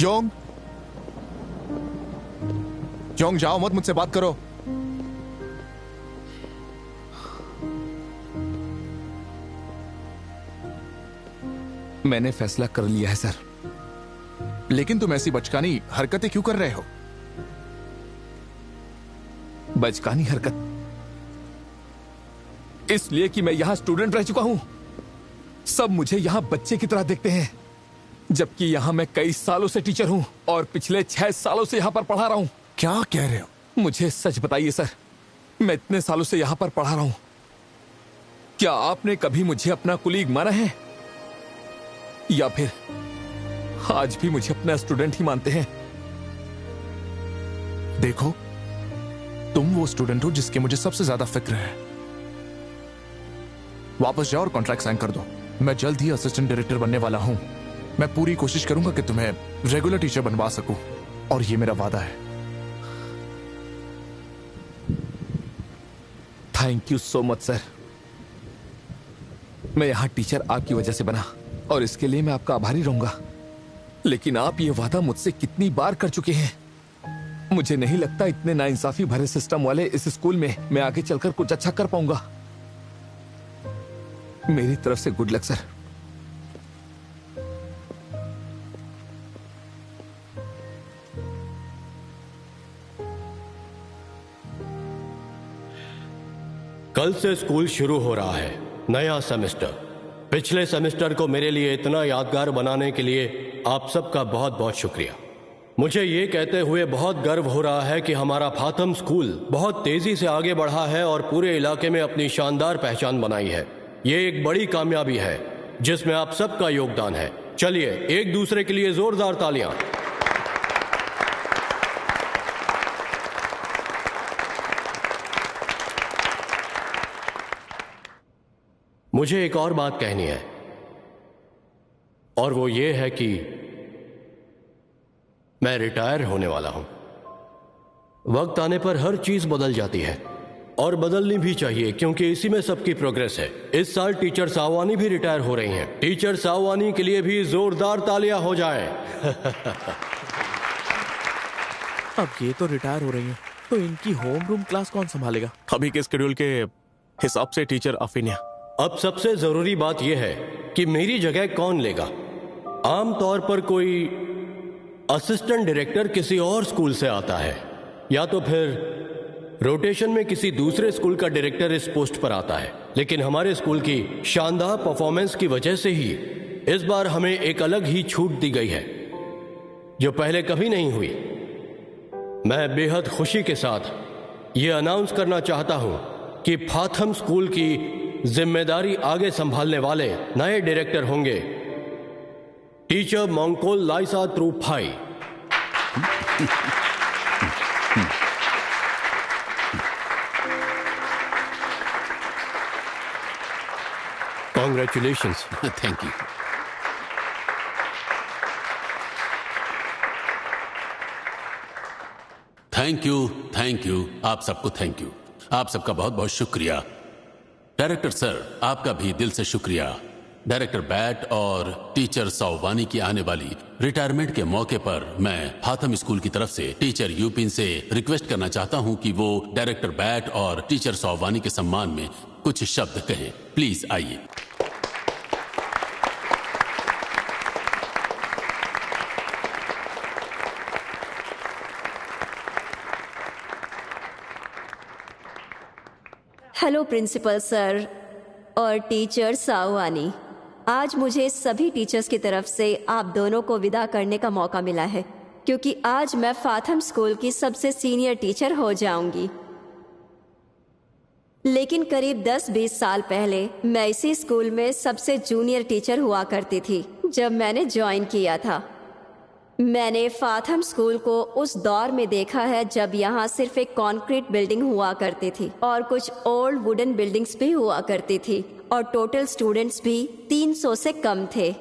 योंग, योंग जाओ मत, मुझसे बात करो। मैंने फैसला कर लिया है सर। लेकिन तुम ऐसी बचकानी हरकतें क्यों कर रहे हो? बचकानी हरकत? इसलिए कि मैं यहां स्टूडेंट रह चुका हूं। सब मुझे यहां बच्चे की तरह देखते हैं, जबकि यहां मैं कई सालों से टीचर हूं और पिछले 6 सालों से यहां पर पढ़ा रहा हूं। क्या कह रहे हो? मुझे सच बताइए सर, मैं इतने सालों से यहां पर पढ़ा रहा हूं। क्या आपने कभी मुझे अपना कुलीग माना है, या फिर आज भी मुझे अपना स्टूडेंट ही मानते हैं? देखो, तुम वो स्टूडेंट हो जिसके मुझे सबसे ज्यादा फिक्र है। वापस जाओ और कॉन्ट्रैक्ट साइन कर दो। मैं जल्द ही असिस्टेंट डायरेक्टर बनने वाला हूं। मैं पूरी कोशिश करूंगा कि तुम्हें रेगुलर टीचर बनवा सकूं, और ये मेरा वादा है। Thank you so much sir. मैं यहां टीचर आपकी वजह से बना और इसके लिए मैं आपका आभारी रहूंगा। लेकिन आप ये वादा मुझसे कितनी बार कर चुके हैं। मुझे नहीं लगता इतने नाइंसाफी भरे सिस्टम वाले इस स्कूल में मैं आगे चलकर कुछ अच्छा कर पाऊंगा। मेरी तरफ से गुड लक सर। कल से स्कूल शुरू हो रहा है, नया सेमेस्टर। पिछले सेमेस्टर को मेरे लिए इतना यादगार बनाने के लिए आप सबका बहुत बहुत शुक्रिया। मुझे ये कहते हुए बहुत गर्व हो रहा है कि हमारा फातम स्कूल बहुत तेजी से आगे बढ़ा है और पूरे इलाके में अपनी शानदार पहचान बनाई है। ये एक बड़ी कामयाबी है जिसमें आप सबका योगदान है। चलिए एक दूसरे के लिए जोरदार तालियां। मुझे एक और बात कहनी है, और वो ये है कि मैं रिटायर होने वाला हूं। वक्त आने पर हर चीज बदल जाती है और बदलनी भी चाहिए, क्योंकि इसी में सबकी प्रोग्रेस है। इस साल टीचर साववानी भी रिटायर हो रही हैं। टीचर साववानी के लिए भी जोरदार तालियां हो जाए। अब ये तो रिटायर हो रही हैं, तो इनकी होम रूम क्लास कौन संभालेगा? अभी के शेड्यूल के हिसाब से टीचर अफीनिया। अब सबसे जरूरी बात यह है कि मेरी जगह कौन लेगा। आमतौर पर कोई असिस्टेंट डायरेक्टर किसी और स्कूल से आता है, या तो फिर रोटेशन में किसी दूसरे स्कूल का डायरेक्टर इस पोस्ट पर आता है। लेकिन हमारे स्कूल की शानदार परफॉर्मेंस की वजह से ही इस बार हमें एक अलग ही छूट दी गई है, जो पहले कभी नहीं हुई। मैं बेहद खुशी के साथ ये अनाउंस करना चाहता हूं कि फाथम स्कूल की जिम्मेदारी आगे संभालने वाले नए डायरेक्टर होंगे teacher Mongkol Laisa Trufai. Congratulations. Thank you. Thank you आप सबको थैंक यू। आप सबका बहुत बहुत शुक्रिया। डायरेक्टर सर, आपका भी दिल से शुक्रिया। डायरेक्टर बैट और टीचर साववानी की आने वाली रिटायरमेंट के मौके पर मैं फाथम स्कूल की तरफ से टीचर यूपिन से रिक्वेस्ट करना चाहता हूं कि वो डायरेक्टर बैट और टीचर साववानी के सम्मान में कुछ शब्द कहें। प्लीज आइए। हेलो प्रिंसिपल सर और टीचर साववानी। आज मुझे सभी टीचर्स की तरफ से आप दोनों को विदा करने का मौका मिला है, क्योंकि आज मैं फाथम स्कूल की सबसे सीनियर टीचर हो जाऊंगी। लेकिन करीब 10-20 साल पहले मैं इसी स्कूल में सबसे जूनियर टीचर हुआ करती थी जब मैंने ज्वाइन किया था। मैंने फाथम स्कूल को उस दौर में देखा है जब यहाँ सिर्फ एक कंक्रीट बिल्डिंग हुआ करती थी और कुछ ओल्ड वुडन बिल्डिंग्स भी हुआ करती थी, और टोटल स्टूडेंट्स भी 300 से कम थे।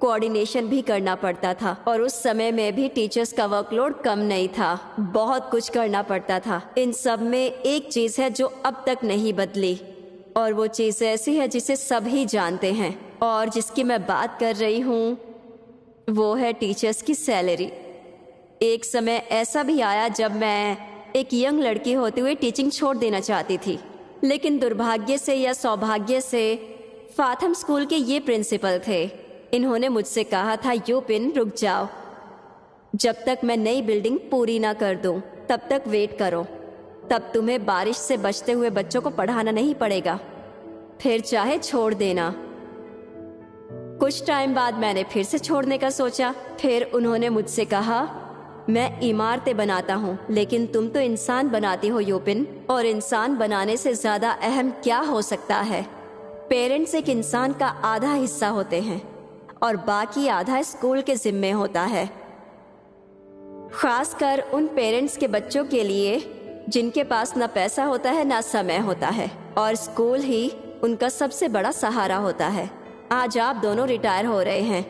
कोऑर्डिनेशन भी करना पड़ता था, और उस समय में भी टीचर्स का वर्कलोड कम नहीं था। बहुत कुछ करना पड़ता था। इन सब में एक चीज है जो अब तक नहीं बदली, और वो चीज ऐसी है जिसे सभी जानते हैं, और जिसकी मैं बात कर रही हूँ वो है टीचर्स की सैलरी। एक समय ऐसा भी आया जब मैं एक यंग लड़की होते हुए टीचिंग छोड़ देना चाहती थी, लेकिन दुर्भाग्य से या सौभाग्य से फाथम स्कूल के ये प्रिंसिपल थे। इन्होंने मुझसे कहा था, यूपिन रुक जाओ, जब तक मैं नई बिल्डिंग पूरी ना कर दूं तब तक वेट करो, तब तुम्हें बारिश से बचते हुए बच्चों को पढ़ाना नहीं पड़ेगा, फिर चाहे छोड़ देना। कुछ टाइम बाद मैंने फिर से छोड़ने का सोचा। फिर उन्होंने मुझसे कहा, मैं इमारतें बनाता हूँ लेकिन तुम तो इंसान बनाती हो यूपिन, और इंसान बनाने से ज्यादा अहम क्या हो सकता है। पेरेंट्स एक इंसान का आधा हिस्सा होते हैं और बाकी आधा स्कूल के जिम्मे होता है, खासकर उन पेरेंट्स के बच्चों के लिए जिनके पास ना पैसा होता है ना समय होता है, और स्कूल ही उनका सबसे बड़ा सहारा होता है। आज आप दोनों रिटायर हो रहे हैं,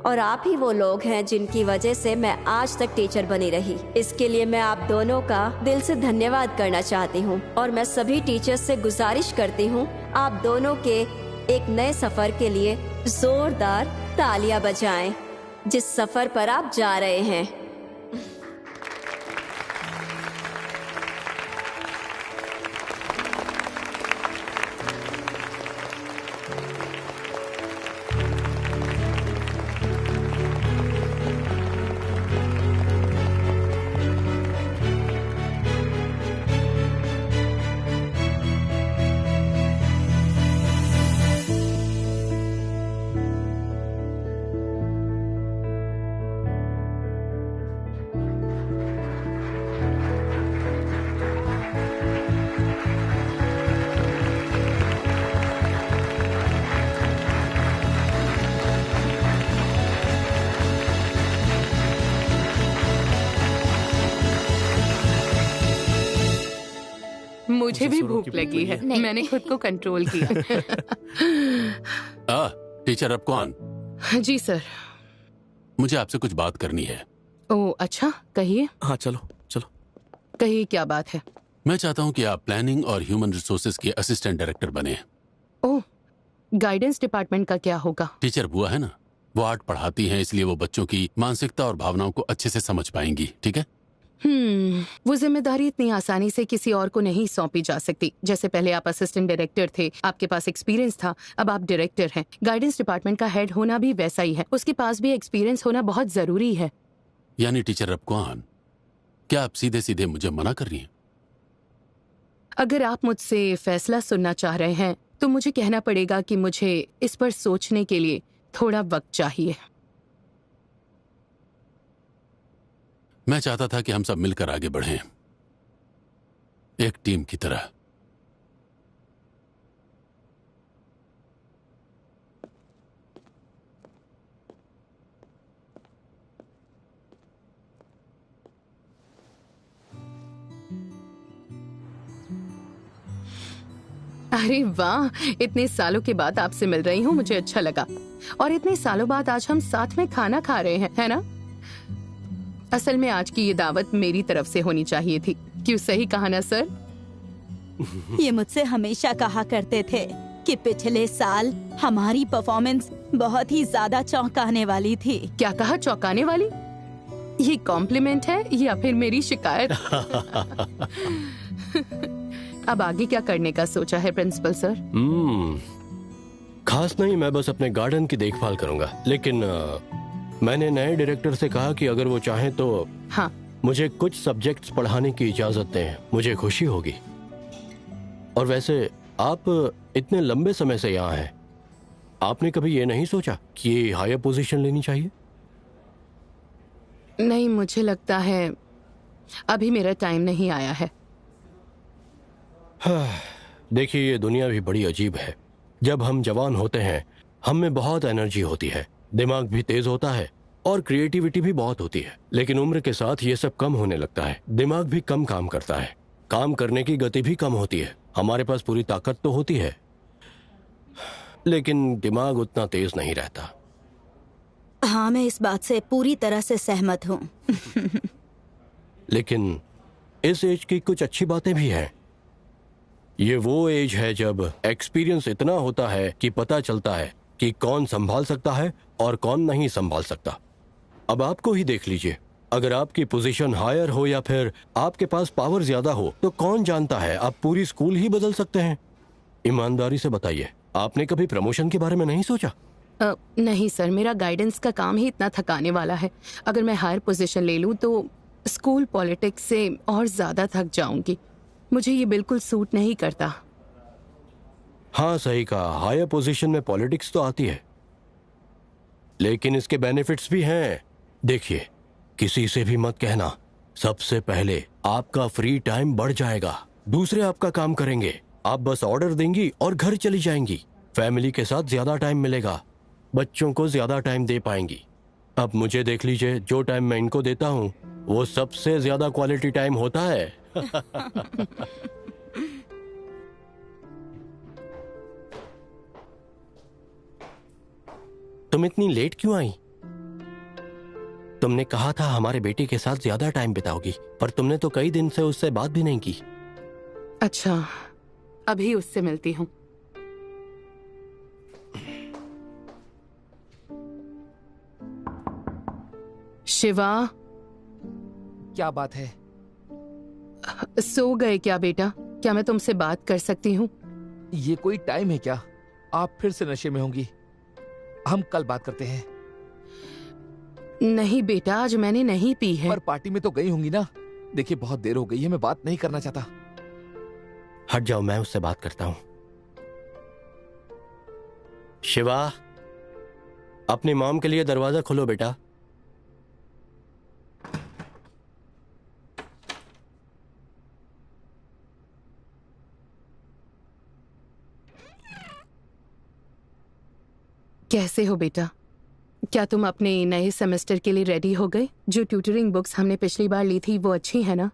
और आप ही वो लोग हैं जिनकी वजह से मैं आज तक टीचर बनी रही। इसके लिए मैं आप दोनों का दिल से धन्यवाद करना चाहती हूँ, और मैं सभी टीचर्स से गुजारिश करती हूँ आप दोनों के एक नए सफर के लिए जोरदार तालियां बजाएं, जिस सफर पर आप जा रहे हैं। मुझे भी भूख लगी है। मैंने खुद को कंट्रोल किया। टीचर अब कौन? जी सर। मुझे आपसे कुछ बात करनी है। ओ अच्छा, कहिए। हाँ चलो चलो। कहिए क्या बात है। मैं चाहता हूँ कि आप प्लानिंग और ह्यूमन रिसोर्सेज के असिस्टेंट डायरेक्टर बने। ओह, गाइडेंस डिपार्टमेंट का क्या होगा? टीचर बुआ है ना, वो आर्ट पढ़ाती हैं, इसलिए वो बच्चों की मानसिकता और भावनाओं को अच्छे से समझ पाएंगी। ठीक है? वो जिम्मेदारी इतनी आसानी से किसी और को नहीं सौंपी जा सकती। जैसे पहले आप असिस्टेंट डायरेक्टर थे, आपके पास एक्सपीरियंस था, अब आप डायरेक्टर हैं। गाइडेंस डिपार्टमेंट का हेड होना भी वैसा ही है, उसके पास भी एक्सपीरियंस होना बहुत जरूरी है। यानी टीचर रबकौन, क्या आप सीधे सीधे मुझे मना कर रही हैं? अगर आप मुझसे फैसला सुनना चाह रहे हैं तो मुझे कहना पड़ेगा कि मुझे इस पर सोचने के लिए थोड़ा वक्त चाहिए। मैं चाहता था कि हम सब मिलकर आगे बढ़ें, एक टीम की तरह। अरे वाह, इतने सालों के बाद आपसे मिल रही हूँ, मुझे अच्छा लगा। और इतने सालों बाद आज हम साथ में खाना खा रहे हैं, है ना? असल में आज की ये दावत मेरी तरफ से होनी चाहिए थी। क्यों, सही कहा ना सर? ये मुझसे हमेशा कहा करते थे कि पिछले साल हमारी परफॉर्मेंस बहुत ही ज्यादा चौंकाने वाली थी। क्या कहा, चौंकाने वाली? ये कॉम्प्लीमेंट है या फिर मेरी शिकायत? अब आगे क्या करने का सोचा है प्रिंसिपल सर? खास नहीं, मैं बस अपने गार्डन की देखभाल करूंगा। लेकिन मैंने नए डायरेक्टर से कहा कि अगर वो चाहें तो हाँ, मुझे कुछ सब्जेक्ट्स पढ़ाने की इजाजत दें, मुझे खुशी होगी। और वैसे आप इतने लंबे समय से यहाँ हैं, आपने कभी ये नहीं सोचा कि ये हायर पोजीशन लेनी चाहिए? नहीं, मुझे लगता है अभी मेरा टाइम नहीं आया है। देखिए, ये दुनिया भी बड़ी अजीब है। जब हम जवान होते हैं, हम में बहुत एनर्जी होती है, दिमाग भी तेज होता है और क्रिएटिविटी भी बहुत होती है। लेकिन उम्र के साथ ये सब कम होने लगता है, दिमाग भी कम काम करता है, काम करने की गति भी कम होती है। हमारे पास पूरी ताकत तो होती है, लेकिन दिमाग उतना तेज नहीं रहता। हाँ, मैं इस बात से पूरी तरह से सहमत हूँ। लेकिन इस एज की कुछ अच्छी बातें भी हैं। ये वो एज है जब एक्सपीरियंस इतना होता है कि पता चलता है कि कौन संभाल सकता है और कौन नहीं संभाल सकता। अब आपको ही देख लीजिए, अगर आपकी पोजीशन हायर हो या फिर आपके पास पावर ज्यादा हो, तो कौन जानता है, आप पूरी स्कूल ही बदल सकते हैं। ईमानदारी से बताइए, आपने कभी प्रमोशन के बारे में नहीं सोचा? नहीं सर, मेरा गाइडेंस का काम ही इतना थकाने वाला है। अगर मैं हायर पोजीशन ले लूं तो स्कूल पॉलिटिक्स से और ज्यादा थक जाऊंगी। मुझे ये बिल्कुल सूट नहीं करता। हाँ, सही कहा, हायर पोजीशन में पॉलिटिक्स तो आती है, लेकिन इसके बेनिफिट्स भी हैं। देखिए, किसी से भी मत कहना। सबसे पहले आपका फ्री टाइम बढ़ जाएगा, दूसरे आपका काम करेंगे, आप बस ऑर्डर देंगी और घर चली जाएंगी। फैमिली के साथ ज्यादा टाइम मिलेगा, बच्चों को ज्यादा टाइम दे पाएंगी। अब मुझे देख लीजिए, जो टाइम मैं इनको देता हूँ वो सबसे ज्यादा क्वालिटी टाइम होता है। तुम इतनी लेट क्यों आई? तुमने कहा था हमारे बेटे के साथ ज्यादा टाइम बिताओगी, पर तुमने तो कई दिन से उससे बात भी नहीं की। अच्छा, अभी उससे मिलती हूँ। शिवा, क्या बात है? सो गए क्या बेटा? क्या मैं तुमसे बात कर सकती हूँ? ये कोई टाइम है क्या? आप फिर से नशे में होंगी। हम कल बात करते हैं। नहीं बेटा, आज मैंने नहीं पी है। पर पार्टी में तो गई होंगी ना। देखिए, बहुत देर हो गई है, मैं बात नहीं करना चाहता। हट जाओ, मैं उससे बात करता हूँ। शिवा, अपनी मॉम के लिए दरवाजा खोलो बेटा। कैसे हो बेटा? क्या तुम अपने नए सेमेस्टर के लिए रेडी हो गए? जो ट्यूटरिंग बुक्स हमने पिछली बार ली थी वो अच्छी है ना?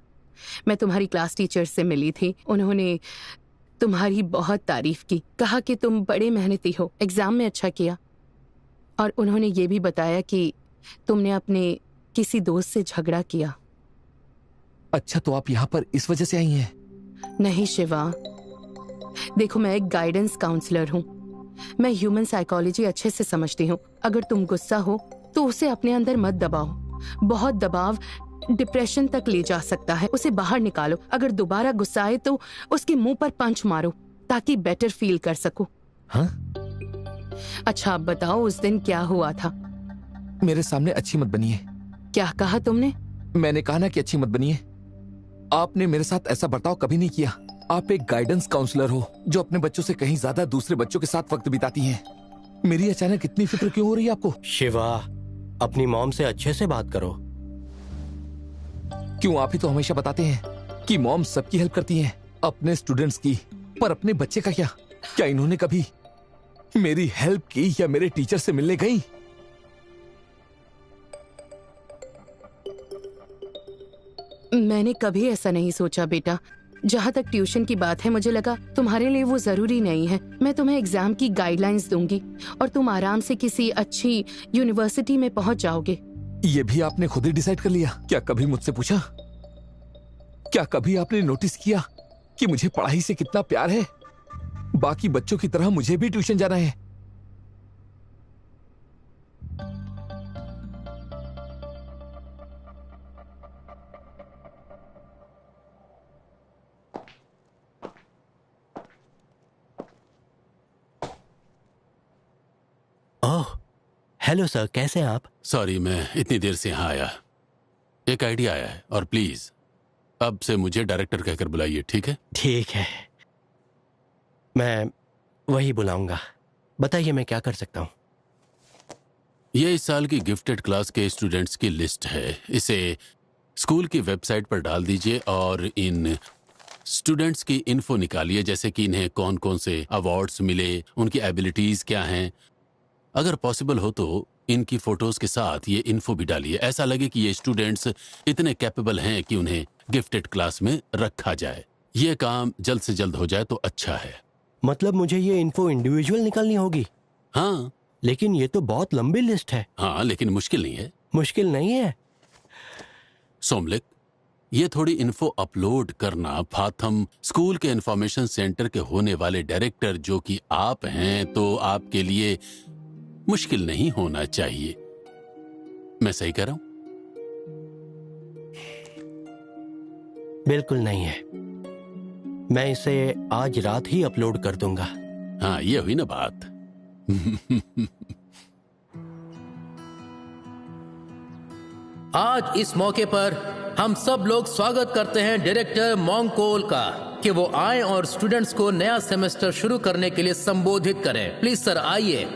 मैं तुम्हारी क्लास टीचर से मिली थी। उन्होंने तुम्हारी बहुत तारीफ की, कहा कि तुम बड़े मेहनती हो, एग्जाम में अच्छा किया, और उन्होंने ये भी बताया कि तुमने अपने किसी दोस्त से झगड़ा किया। अच्छा, तो आप यहाँ पर इस वजह से आई हैं? नहीं शिवा, देखो मैं एक गाइडेंस काउंसलर हूँ। मैं ह्यूमन साइकोलॉजी अच्छे से समझती हूँ। अगर तुम गुस्सा हो तो उसे अपने अंदर मत दबाओ। बहुत दबाव डिप्रेशन तक ले जा सकता है। उसे बाहर निकालो। अगर दोबारा गुस्सा आए तो उसके मुंह पर पंच मारो ताकि बेटर फील कर सको। हाँ? अच्छा, अब बताओ उस दिन क्या हुआ था? मेरे सामने अच्छी मत बनिए। क्या कहा तुमने? मैंने कहा ना कि अच्छी मत बनिए। आपने मेरे साथ ऐसा बर्ताव कभी नहीं किया। आप एक गाइडेंस काउंसलर हो जो अपने बच्चों से कहीं ज्यादा दूसरे बच्चों के साथ वक्त बिताती हैं। मेरी अचानक इतनी फिक्र क्यों हो रही है आपको? शिवा, अपनी मॉम से अच्छे से बात करो। क्यों? आप ही तो हमेशा बताते हैं कि मॉम सबकी हेल्प करती हैं, अपने स्टूडेंट्स की, पर अपने बच्चे का क्या? क्या इन्होंने कभी मेरी हेल्प की या मेरे टीचर से मिलने गई? मैंने कभी ऐसा नहीं सोचा बेटा। जहाँ तक ट्यूशन की बात है, मुझे लगा तुम्हारे लिए वो जरूरी नहीं है। मैं तुम्हें एग्जाम की गाइडलाइंस दूंगी और तुम आराम से किसी अच्छी यूनिवर्सिटी में पहुंच जाओगे। ये भी आपने खुद ही डिसाइड कर लिया? क्या कभी मुझसे पूछा? क्या कभी आपने नोटिस किया कि मुझे पढ़ाई से कितना प्यार है? बाकी बच्चों की तरह मुझे भी ट्यूशन जाना है। ओह, हेलो सर, कैसे हैं आप? सॉरी, मैं इतनी देर से यहाँ आया। एक आइडिया आया है और प्लीज अब से मुझे डायरेक्टर कहकर बुलाइए, ठीक है? ठीक है, मैं वही बुलाऊंगा। बताइए मैं क्या कर सकता हूँ? ये इस साल की गिफ्टेड क्लास के स्टूडेंट्स की लिस्ट है। इसे स्कूल की वेबसाइट पर डाल दीजिए और इन स्टूडेंट्स की इन्फो निकालिए, जैसे कि इन्हें कौन कौन से अवार्ड्स मिले, उनकी एबिलिटीज क्या हैं। अगर पॉसिबल हो तो इनकी फोटोज के साथ ये इन्फो भी डालिए। ऐसा लगे कि ये स्टूडेंट्स इतने कैपेबल हैं कि उन्हें गिफ्टेड क्लास में रखा जाए। ये काम जल्द से जल्द हो जाए तो अच्छा है। मतलब मुझे ये इन्फो इंडिविजुअल निकालनी होगी? हाँ, लेकिन ये तो बहुत लंबी लिस्ट है। हाँ, लेकिन मुश्किल नहीं है। मुश्किल नहीं है सोमलिक, ये थोड़ी इन्फो अपलोड करना फाथम स्कूल के इंफॉर्मेशन सेंटर के होने वाले डायरेक्टर जो कि आप हैं, तो आपके लिए मुश्किल नहीं होना चाहिए। मैं सही कह रहा हूं? बिल्कुल नहीं है। मैं इसे आज रात ही अपलोड कर दूंगा। हाँ, ये हुई ना बात। आज इस मौके पर हम सब लोग स्वागत करते हैं डायरेक्टर मोंगकोल का कि वो आए और स्टूडेंट्स को नया सेमेस्टर शुरू करने के लिए संबोधित करें। प्लीज सर, आइए।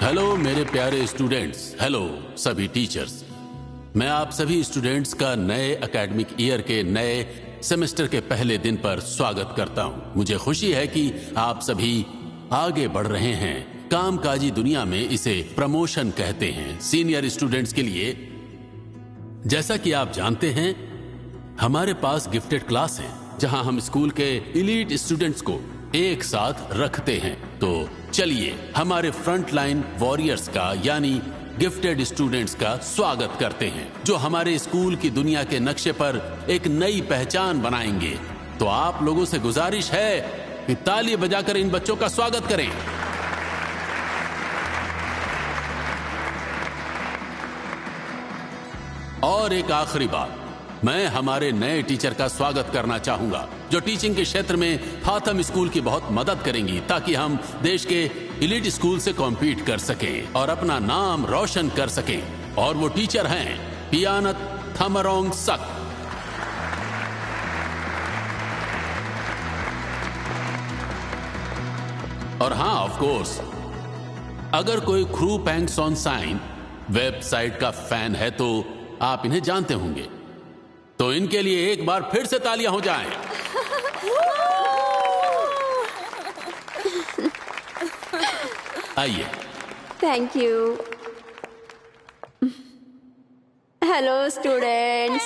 हेलो मेरे प्यारे स्टूडेंट्स, हेलो सभी टीचर्स। मैं आप सभी स्टूडेंट्स का नए एकेडमिक ईयर के नए सेमेस्टर के पहले दिन पर स्वागत करता हूं। मुझे खुशी है कि आप सभी आगे बढ़ रहे हैं। कामकाजी दुनिया में इसे प्रमोशन कहते हैं। सीनियर स्टूडेंट्स के लिए, जैसा कि आप जानते हैं, हमारे पास गिफ्टेड क्लास है जहां हम स्कूल के इलीट स्टूडेंट्स को एक साथ रखते हैं। तो चलिए हमारे फ्रंटलाइन वॉरियर्स का यानी गिफ्टेड स्टूडेंट्स का स्वागत करते हैं, जो हमारे स्कूल की दुनिया के नक्शे पर एक नई पहचान बनाएंगे। तो आप लोगों से गुजारिश है कि ताली बजाकर इन बच्चों का स्वागत करें। और एक आखिरी बात, मैं हमारे नए टीचर का स्वागत करना चाहूंगा जो टीचिंग के क्षेत्र में फाथम स्कूल की बहुत मदद करेंगी, ताकि हम देश के एलीट स्कूल से कॉम्पीट कर सकें और अपना नाम रोशन कर सकें। और वो टीचर हैं पियानत थमरोंगसक। और हाँ, ऑफ कोर्स, अगर कोई ख्रू पैंग सॉनसाइन वेबसाइट का फैन है तो आप इन्हें जानते होंगे। तो इनके लिए एक बार फिर से तालियां हो जाएं। आइए thank you. Hello students.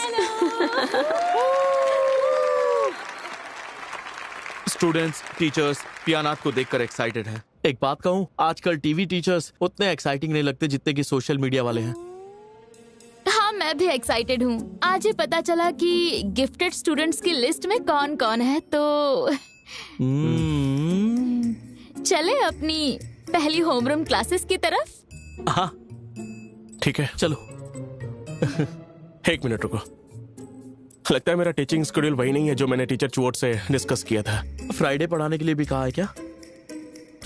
Students, teachers Pianat को देखकर एक्साइटेड हैं। एक बात कहूँ, आजकल टीवी टीचर्स उतने एक्साइटिंग नहीं लगते जितने कि सोशल मीडिया वाले हैं। हाँ, मैं भी एक्साइटेड हूँ। आज ही पता चला कि गिफ्टेड स्टूडेंट्स की लिस्ट में कौन कौन है, तो चले अपनी पहली होमरूम क्लासेस की तरफ। हाँ ठीक है, चलो। एक मिनट रुको। लगता है मेरा टीचिंग शेड्यूल वही नहीं है जो मैंने टीचर चुओट से डिस्कस किया था। फ्राइडे पढ़ाने के लिए भी कहा है क्या?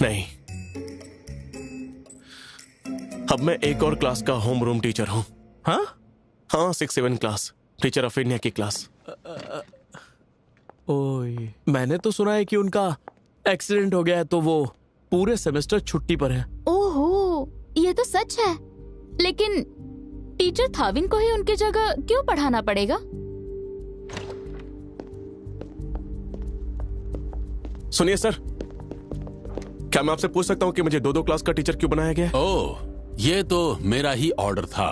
नहीं, अब मैं एक और क्लास का होम रूम टीचर हूँ। हाँ हाँ, 6-7 क्लास, टीचर अफिनिया की क्लास। ओए, मैंने तो सुना है कि उनका एक्सीडेंट हो गया है, तो वो पूरे सेमेस्टर छुट्टी पर है। ओहो, ये तो सच है। लेकिन टीचर थाविन को ही उनकी जगह क्यों पढ़ाना पड़ेगा? सुनिए सर, क्या मैं आपसे पूछ सकता हूँ कि मुझे 2-2 क्लास का टीचर क्यों बनाया गया? ओह, ये तो मेरा ही ऑर्डर था।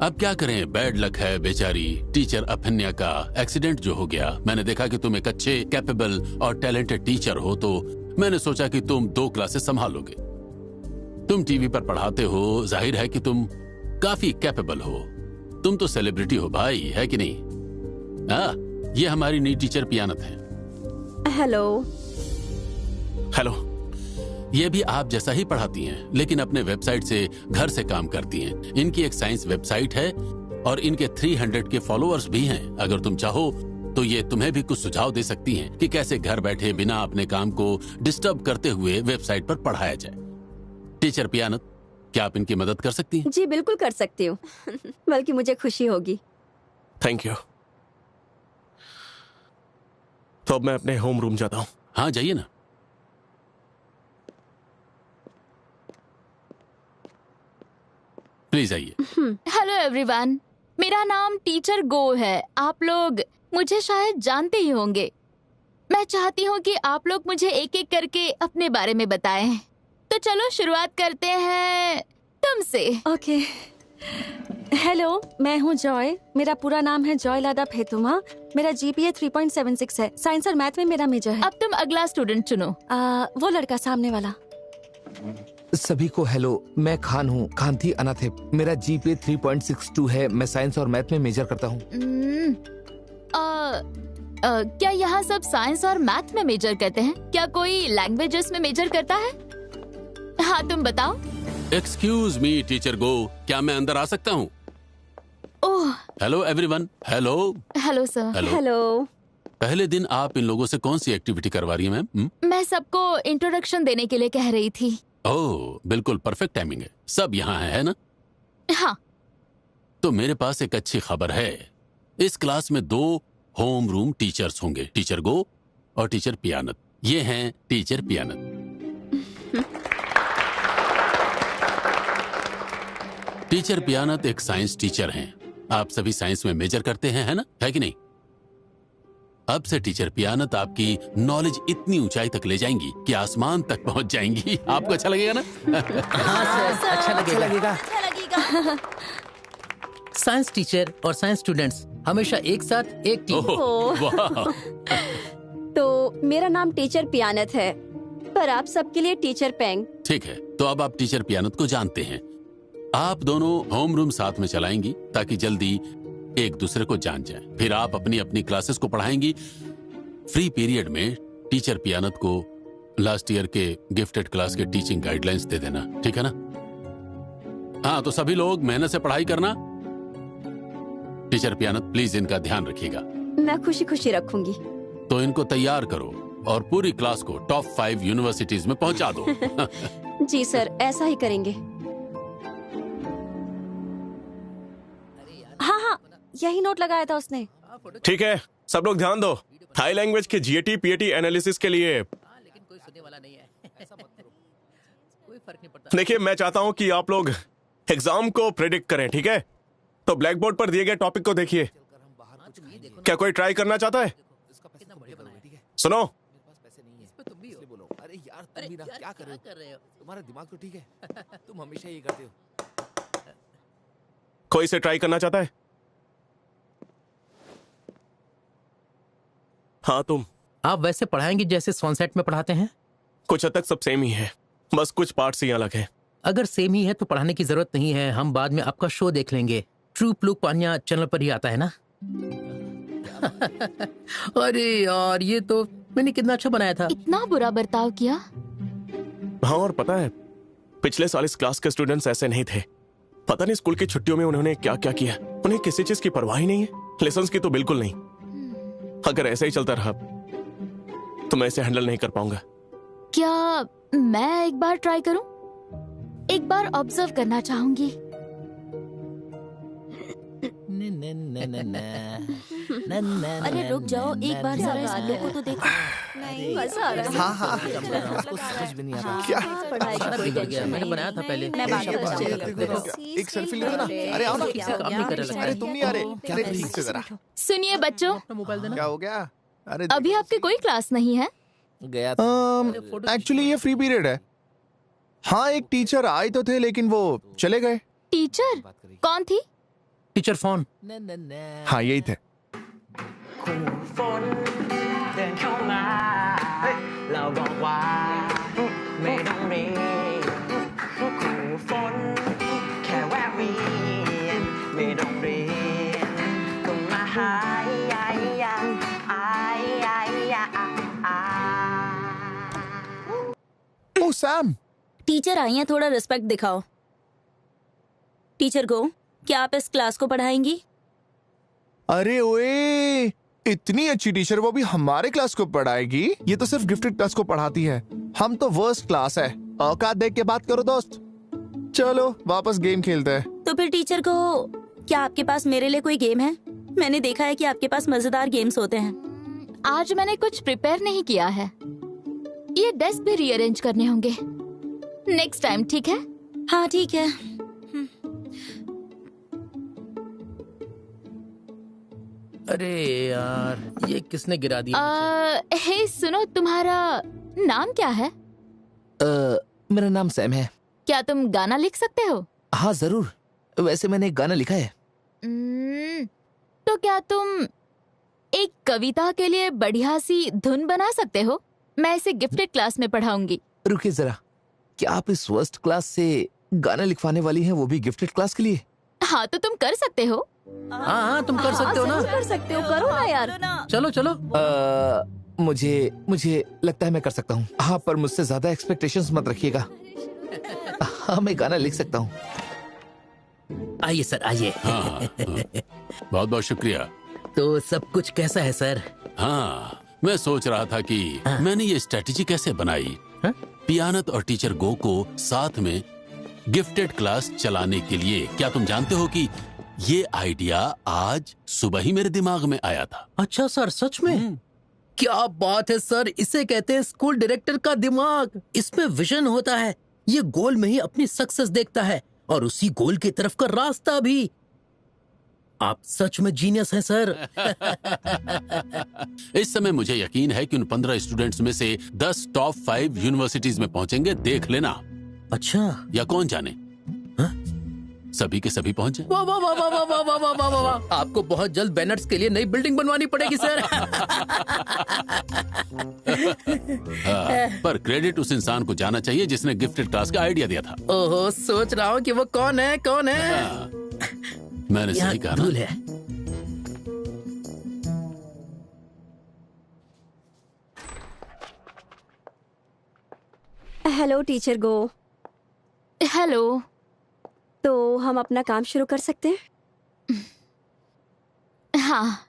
अब क्या करें, बैड लक है बेचारी टीचर अफन्या का एक्सीडेंट जो हो गया। मैंने देखा कि तुम एक अच्छे, कैपेबल और टैलेंटेड टीचर हो, तो मैंने सोचा कि तुम 2 क्लासेस संभालोगे। तुम टीवी पर पढ़ाते हो, जाहिर है कि तुम काफी कैपेबल हो। तुम तो सेलिब्रिटी हो भाई, है कि नहीं? हाँ, ये हमारी नई टीचर पियानत है। हेलो। हेलो। ये भी आप जैसा ही पढ़ाती हैं, लेकिन अपने वेबसाइट से घर से काम करती हैं। इनकी एक साइंस वेबसाइट है और इनके 300 के फॉलोअर्स भी हैं। अगर तुम चाहो तो ये तुम्हें भी कुछ सुझाव दे सकती हैं कि कैसे घर बैठे बिना अपने काम को डिस्टर्ब करते हुए वेबसाइट पर पढ़ाया जाए। टीचर पियानत, क्या आप इनकी मदद कर सकती हैं? जी बिल्कुल कर सकती हूँ। बल्कि मुझे खुशी होगी। Thank you. तो अब मैं अपने होम रूम जाता हूँ। हाँ जाइए ना। प्लीज आइए। हेलो एवरीवन, मेरा नाम टीचर गो है। आप लोग मुझे शायद जानते ही होंगे। मैं चाहती हूँ कि आप लोग मुझे एक एक करके अपने बारे में बताएं। तो चलो शुरुआत करते हैं तुमसे। ओके। हेलो, मैं हूँ जॉय। मेरा पूरा नाम है जॉय लादा फेतुमा। मेरा जीपीए 3.76 है। साइंस और मैथ में मेरा मेजर है। अब तुम अगला स्टूडेंट चुनो। वो लड़का सामने वाला। सभी को हेलो, मैं खान हूँ, खांथी अनाथे। मेरा जीपीए 3.62 है। मैं साइंस और मैथ में मेजर करता हूँ। क्या यहाँ सब साइंस और मैथ में मेजर करते हैं? क्या कोई लैंग्वेजेस में मेजर करता है? हाँ, तुम बताओ। एक्सक्यूज मी टीचर गो, क्या मैं अंदर आ सकता हूँ? Oh, hello everyone. Hello. Hello sir. Hello. पहले दिन आप इन लोगों से कौन सी एक्टिविटी करवा रही है मैम? मैं सबको इंट्रोडक्शन देने के लिए कह रही थी। ओह, बिल्कुल परफेक्ट टाइमिंग है। सब यहाँ है ना? हाँ। तो मेरे पास एक अच्छी खबर है। इस क्लास में 2 होम रूम टीचर्स होंगे, टीचर गो और टीचर पियानत। ये हैं टीचर पियानत। टीचर पियानत एक साइंस टीचर हैं। आप सभी साइंस में मेजर करते हैं, है ना? है कि नहीं? अब से टीचर पियानत आपकी नॉलेज इतनी ऊंचाई तक ले जाएंगी कि आसमान तक पहुंच जाएंगी। आपको अच्छा लगेगा ना? हाँ सर, अच्छा लगेगा। साइंस टीचर और साइंस स्टूडेंट्स हमेशा एक साथ एक टीम। तो मेरा नाम टीचर पियानत है, पर आप सबके लिए टीचर पेंग। ठीक है, तो अब आप टीचर पियानत को जानते हैं। आप दोनों होम रूम साथ में चलाएंगी ताकि जल्दी एक दूसरे को जान जाए। फिर आप अपनी अपनी क्लासेस को पढ़ाएंगी। फ्री पीरियड में टीचर पियानत को लास्ट ईयर के गिफ्टेड क्लास के टीचिंग गाइडलाइंस दे देना, ठीक है ना? हाँ, तो सभी लोग मेहनत से पढ़ाई करना। टीचर पियानत प्लीज इनका ध्यान रखिएगा। मैं खुशी खुशी रखूंगी। तो इनको तैयार करो और पूरी क्लास को टॉप 5 यूनिवर्सिटीज में पहुंचा दो। जी सर, ऐसा ही करेंगे। हाँ, यही नोट लगाया था उसने। ठीक है, सब लोग ध्यान दो। थाई लैंग्वेज के जीएटी पीएटी एनालिसिस के लिए लेकिन कोई सुनने वाला नहीं है। ऐसा मत करो, कोई फर्क नहीं पड़ता। देखिए, मैं चाहता हूं कि आप लोग एग्जाम को प्रेडिक्ट करें, ठीक है? तो ब्लैक बोर्ड पर दिए गए टॉपिक को देखिए। क्या कोई ट्राई करना चाहता है? सुनो, अरे यार, तुम भी क्या कर रहे हो? तुम्हारा दिमाग तो ठीक है, तुम हमेशा ये करते हो। कोई इसे ट्राई करना चाहता है? हाँ तुम। आप वैसे पढ़ाएंगे जैसे सनसेट में पढ़ाते हैं? कुछ हद तक सब सेम ही है, बस कुछ पार्ट्स ही अलग है। अगर सेम ही है तो पढ़ाने की जरूरत नहीं है, हम बाद में आपका शो देख लेंगे। ट्रू प्लूक पानिया चैनल पर ही आता है ना? अरे यार, ये तो मैंने कितना अच्छा बनाया था। इतना बुरा बर्ताव किया। हाँ, और पता है पिछले साल इस क्लास के स्टूडेंट्स ऐसे नहीं थे। पता नहीं स्कूल की छुट्टियों में उन्होंने क्या क्या किया। उन्हें किसी चीज की परवाह ही नहीं है, लेसन्स की तो बिल्कुल नहीं। अगर ऐसे ही चलता रहा तो मैं इसे हैंडल नहीं कर पाऊंगा। क्या मैं एक बार ट्राई करूं? एक बार ऑब्जर्व करना चाहूंगी। अरे रुक जाओ, एक बार जरा इस लोग को तो देखो। नहीं, मजा आ रहा है। हाँ हाँ, उसको समझ भी नहीं आता। क्या सारा बिगड़ गया, मैंने बनाया था पहले। मैं बात एक सेल्फी लेते ना। अरे आओ ना। अरे तुम नहीं आ रहे क्या? ठीक से जरा सुनिए बच्चों, मोबाइल देना। क्या हो गया? अरे अभी आपके कोई क्लास नहीं है? गया एक्चुअली ये फ्री पीरियड है। हाँ, एक टीचर आए तो थे लेकिन वो चले गए। टीचर कौन थी? Teacher phone. हाँ, यही थे। ओह सैम, टीचर आई हैं, थोड़ा रिस्पेक्ट दिखाओ। टीचर गो, क्या आप इस क्लास को पढ़ाएंगी? अरे ओए, इतनी अच्छी टीचर, वो भी हमारे क्लास को पढ़ाएगी? ये तो सिर्फ गिफ्टेड क्लास को पढ़ाती है। हम तो वर्स्ट क्लास है। औकात देख के बात करो दोस्त। चलो वापस गेम खेलते हैं। तो फिर टीचर को, क्या आपके पास मेरे लिए कोई गेम है? मैंने देखा है कि आपके पास मजेदार गेम्स होते हैं। आज मैंने कुछ प्रिपेयर नहीं किया है। ये डेस्क भी रीअरेंज करने होंगे। नेक्स्ट टाइम, ठीक है? हाँ ठीक है। अरे यार, ये किसने गिरा दिया? हे सुनो, तुम्हारा नाम क्या है? मेरा नाम सैम है। क्या तुम गाना लिख सकते हो? हाँ जरूर, वैसे मैंने एक गाना लिखा है। तो क्या तुम एक कविता के लिए बढ़िया सी धुन बना सकते हो? मैं इसे गिफ्टेड क्लास में पढ़ाऊंगी। रुकिए जरा, क्या आप इस वर्स्ट क्लास से गाना लिखवाने वाली हैं, वो भी गिफ्टेड क्लास के लिए? हाँ, तो तुम कर सकते हो। हाँ, तुम कर सकते हो ना। कर सकते हो, करो ना यार। चलो चलो। मुझे लगता है मैं कर सकता हूँ। हाँ, पर मुझसे ज्यादा एक्सपेक्टेशंस मत रखिएगा। हाँ, मैं गाना लिख सकता हूँ। आइए सर, आइए। हाँ, बहुत बहुत शुक्रिया। तो सब कुछ कैसा है सर? हाँ, मैं सोच रहा था कि मैंने ये स्ट्रेटेजी कैसे बनाई। पियानत और टीचर गो को साथ में गिफ्टेड क्लास चलाने के लिए। क्या तुम जानते हो कि ये आइडिया आज सुबह ही मेरे दिमाग में आया था। अच्छा सर, सच में? क्या बात है सर, इसे कहते हैं स्कूल डायरेक्टर का दिमाग। इसमें विजन होता है, ये गोल में ही अपनी सक्सेस देखता है और उसी गोल की तरफ का रास्ता भी। आप सच में जीनियस हैं सर। इस समय मुझे यकीन है कि उन 15 स्टूडेंट्स में से 10 टॉप 5 यूनिवर्सिटीज में पहुंचेंगे। देख लेना। अच्छा, या कौन जाने, सभी के सभी पहुंचे। वाह वाह वाह वाह वाह वाह वाह वाह वाह वाह। आपको बहुत जल्द बैनर्स के लिए नई बिल्डिंग बनवानी पड़ेगी सर। पर क्रेडिट उस इंसान को जाना चाहिए जिसने गिफ्टेड क्लास का आइडिया दिया था। ओहो, सोच रहा हूँ कि वो कौन है, कौन है। मैंने सही कहा ना? धूल है। हेलो टीचर गो। हेलो। तो हम अपना काम शुरू कर सकते हैं? हाँ,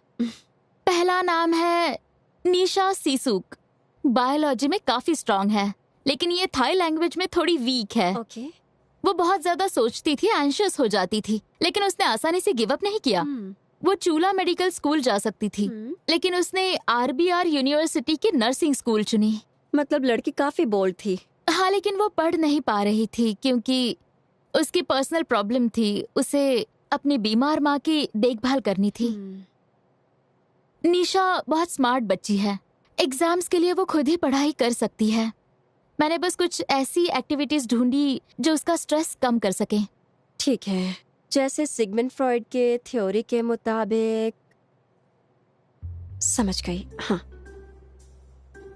पहला नाम है निशा सीसुक। बायोलॉजी में काफी स्ट्रांग है, लेकिन ये थाई लैंग्वेज में थोड़ी वीक है। ओके। वो बहुत ज्यादा सोचती थी, एंशियस हो जाती थी, लेकिन उसने आसानी से गिव अप नहीं किया। वो चूला मेडिकल स्कूल जा सकती थी, लेकिन उसने RBR यूनिवर्सिटी की नर्सिंग स्कूल चुनी। मतलब लड़की काफी बोल्ड थी। हाँ, लेकिन वो पढ़ नहीं पा रही थी क्योंकि उसकी पर्सनल प्रॉब्लम थी। उसे अपनी बीमार माँ की देखभाल करनी थी। निशा बहुत स्मार्ट बच्ची है। एग्जाम्स के लिए वो खुद ही पढ़ाई कर सकती है। मैंने बस कुछ ऐसी एक्टिविटीज ढूंढी जो उसका स्ट्रेस कम कर सके। ठीक है, जैसे सिगमंड फ्रॉइड के थ्योरी के मुताबिक। समझ गई। हाँ,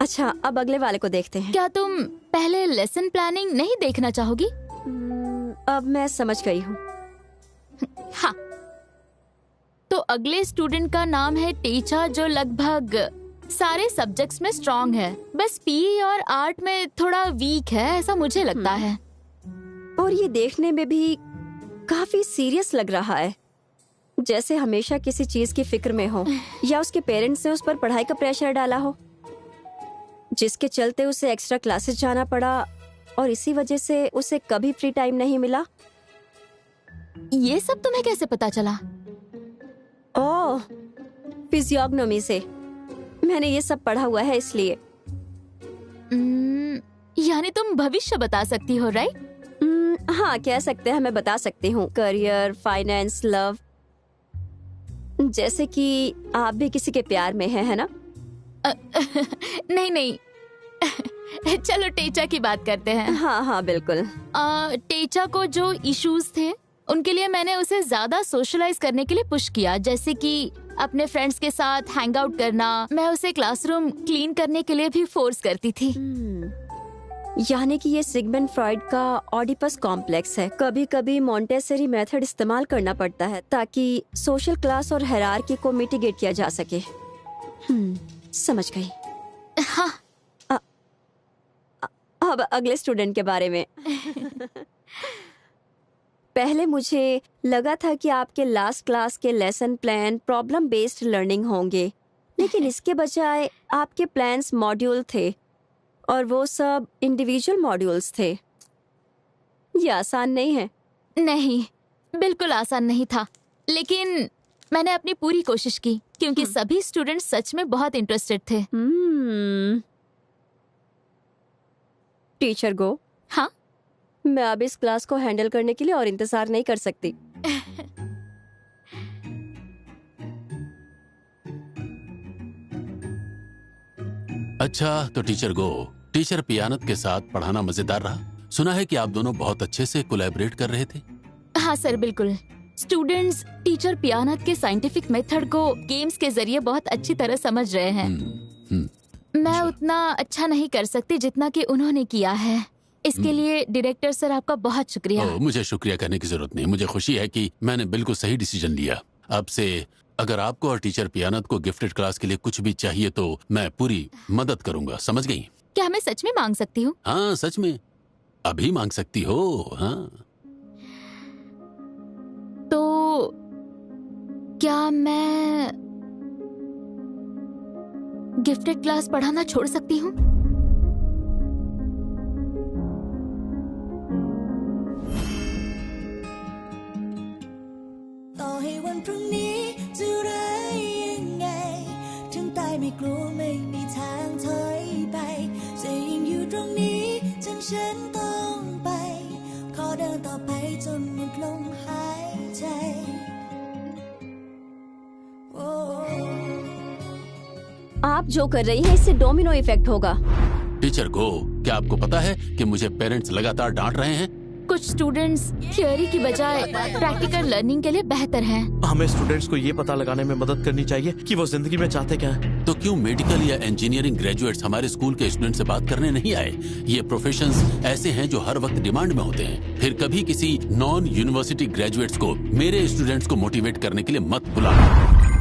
अच्छा, अब अगले वाले को देखते हैं। क्या तुम पहले लेसन प्लानिंग नहीं देखना चाहोगी? अब मैं समझ गई हूँ। हाँ, तो अगले स्टूडेंट का नाम है टीचा, जो लगभग सारे सब्जेक्ट्स में स्ट्रॉन्ग है, बस पीई और आर्ट में थोड़ा वीक है, ऐसा मुझे लगता है। और ये देखने में भी काफी सीरियस लग रहा है, जैसे हमेशा किसी चीज की फिक्र में हो या उसके पेरेंट्स ने उस पर पढ़ाई का प्रेशर डाला हो, जिसके चलते उसे एक्स्ट्रा क्लासेस जाना पड़ा और इसी वजह से उसे कभी फ्री टाइम नहीं मिला। ये सब तुम्हें कैसे पता चला? ओह, फिजियोग्नोमी से। मैंने ये सब पढ़ा हुआ है इसलिए। यानी तुम भविष्य बता सकती हो, राइट? हाँ, कह सकते हैं, मैं बता सकती हूँ। Career, finance, love. जैसे कि आप भी किसी के प्यार में हैं, है ना? नहीं चलो टेचा की बात करते हैं। हाँ हाँ बिल्कुल। टेचा को जो इश्यूज थे उनके लिए मैंने उसे ज्यादा सोशलाइज करने के लिए पुश किया, जैसे कि अपने फ्रेंड्स के साथ हैंग आउट करना। मैं उसे क्लासरूम क्लीन करने के लिए भी फोर्स करती थी। यानी कि ये सिगमंड फ्रॉइड का ऑडिपस कॉम्प्लेक्स है। कभी कभी मॉन्टेसरी मेथड इस्तेमाल करना पड़ता है ताकि सोशल क्लास और हायरार्की को मिटिगेट किया जा सके। समझ गई। हाँ। अब अगले स्टूडेंट के बारे में। पहले मुझे लगा था कि आपके लास्ट क्लास के lesson plan problem based learning होंगे, लेकिन इसके बजाय आपके प्लान्स मॉड्यूल थे और वो सब इंडिविजुअल मॉड्यूल्स थे। ये आसान नहीं है। नहीं, बिल्कुल आसान नहीं था, लेकिन मैंने अपनी पूरी कोशिश की क्योंकि सभी स्टूडेंट्स सच में बहुत इंटरेस्टेड थे। टीचर गो। हाँ, मैं अब इस क्लास को हैंडल करने के लिए और इंतजार नहीं कर सकती। अच्छा, तो टीचर गो, टीचर पियानत के साथ पढ़ाना मजेदार रहा। सुना है कि आप दोनों बहुत अच्छे से कोलैबोरेट कर रहे थे। हाँ सर, बिल्कुल। स्टूडेंट्स टीचर पियानत के साइंटिफिक मेथड को गेम्स के जरिए बहुत अच्छी तरह समझ रहे हैं। मैं उतना अच्छा नहीं कर सकती जितना कि उन्होंने किया है। इसके लिए डायरेक्टर सर आपका बहुत शुक्रिया। मुझे शुक्रिया करने की जरूरत नहीं। मुझे खुशी है कि मैंने बिल्कुल सही डिसीजन लिया। अब से अगर आपको और टीचर पियानत को गिफ्टेड क्लास के लिए कुछ भी चाहिए तो मैं पूरी मदद करूंगा। समझ गई? क्या मैं सच में मांग सकती हूँ? हाँ, सच में अभी मांग सकती हो। हाँ, तो क्या मैं गिफ्टेड क्लास पढ़ाना छोड़ सकती हूँ? आप जो कर रही हैं इससे डोमिनो इफेक्ट होगा। टीचर गो, क्या आपको पता है कि मुझे पेरेंट्स लगातार डांट रहे हैं? कुछ स्टूडेंट्स थ्योरी की बजाय प्रैक्टिकल लर्निंग के लिए बेहतर हैं। हमें स्टूडेंट्स को ये पता लगाने में मदद करनी चाहिए कि वो जिंदगी में चाहते क्या हैं। तो क्यों मेडिकल या इंजीनियरिंग ग्रेजुएट्स हमारे स्कूल के स्टूडेंट से बात करने नहीं आए? ये प्रोफेशंस ऐसे हैं जो हर वक्त डिमांड में होते हैं। फिर कभी किसी नॉन यूनिवर्सिटी ग्रेजुएट्स को मेरे स्टूडेंट्स को मोटिवेट करने के लिए मत बुलाना।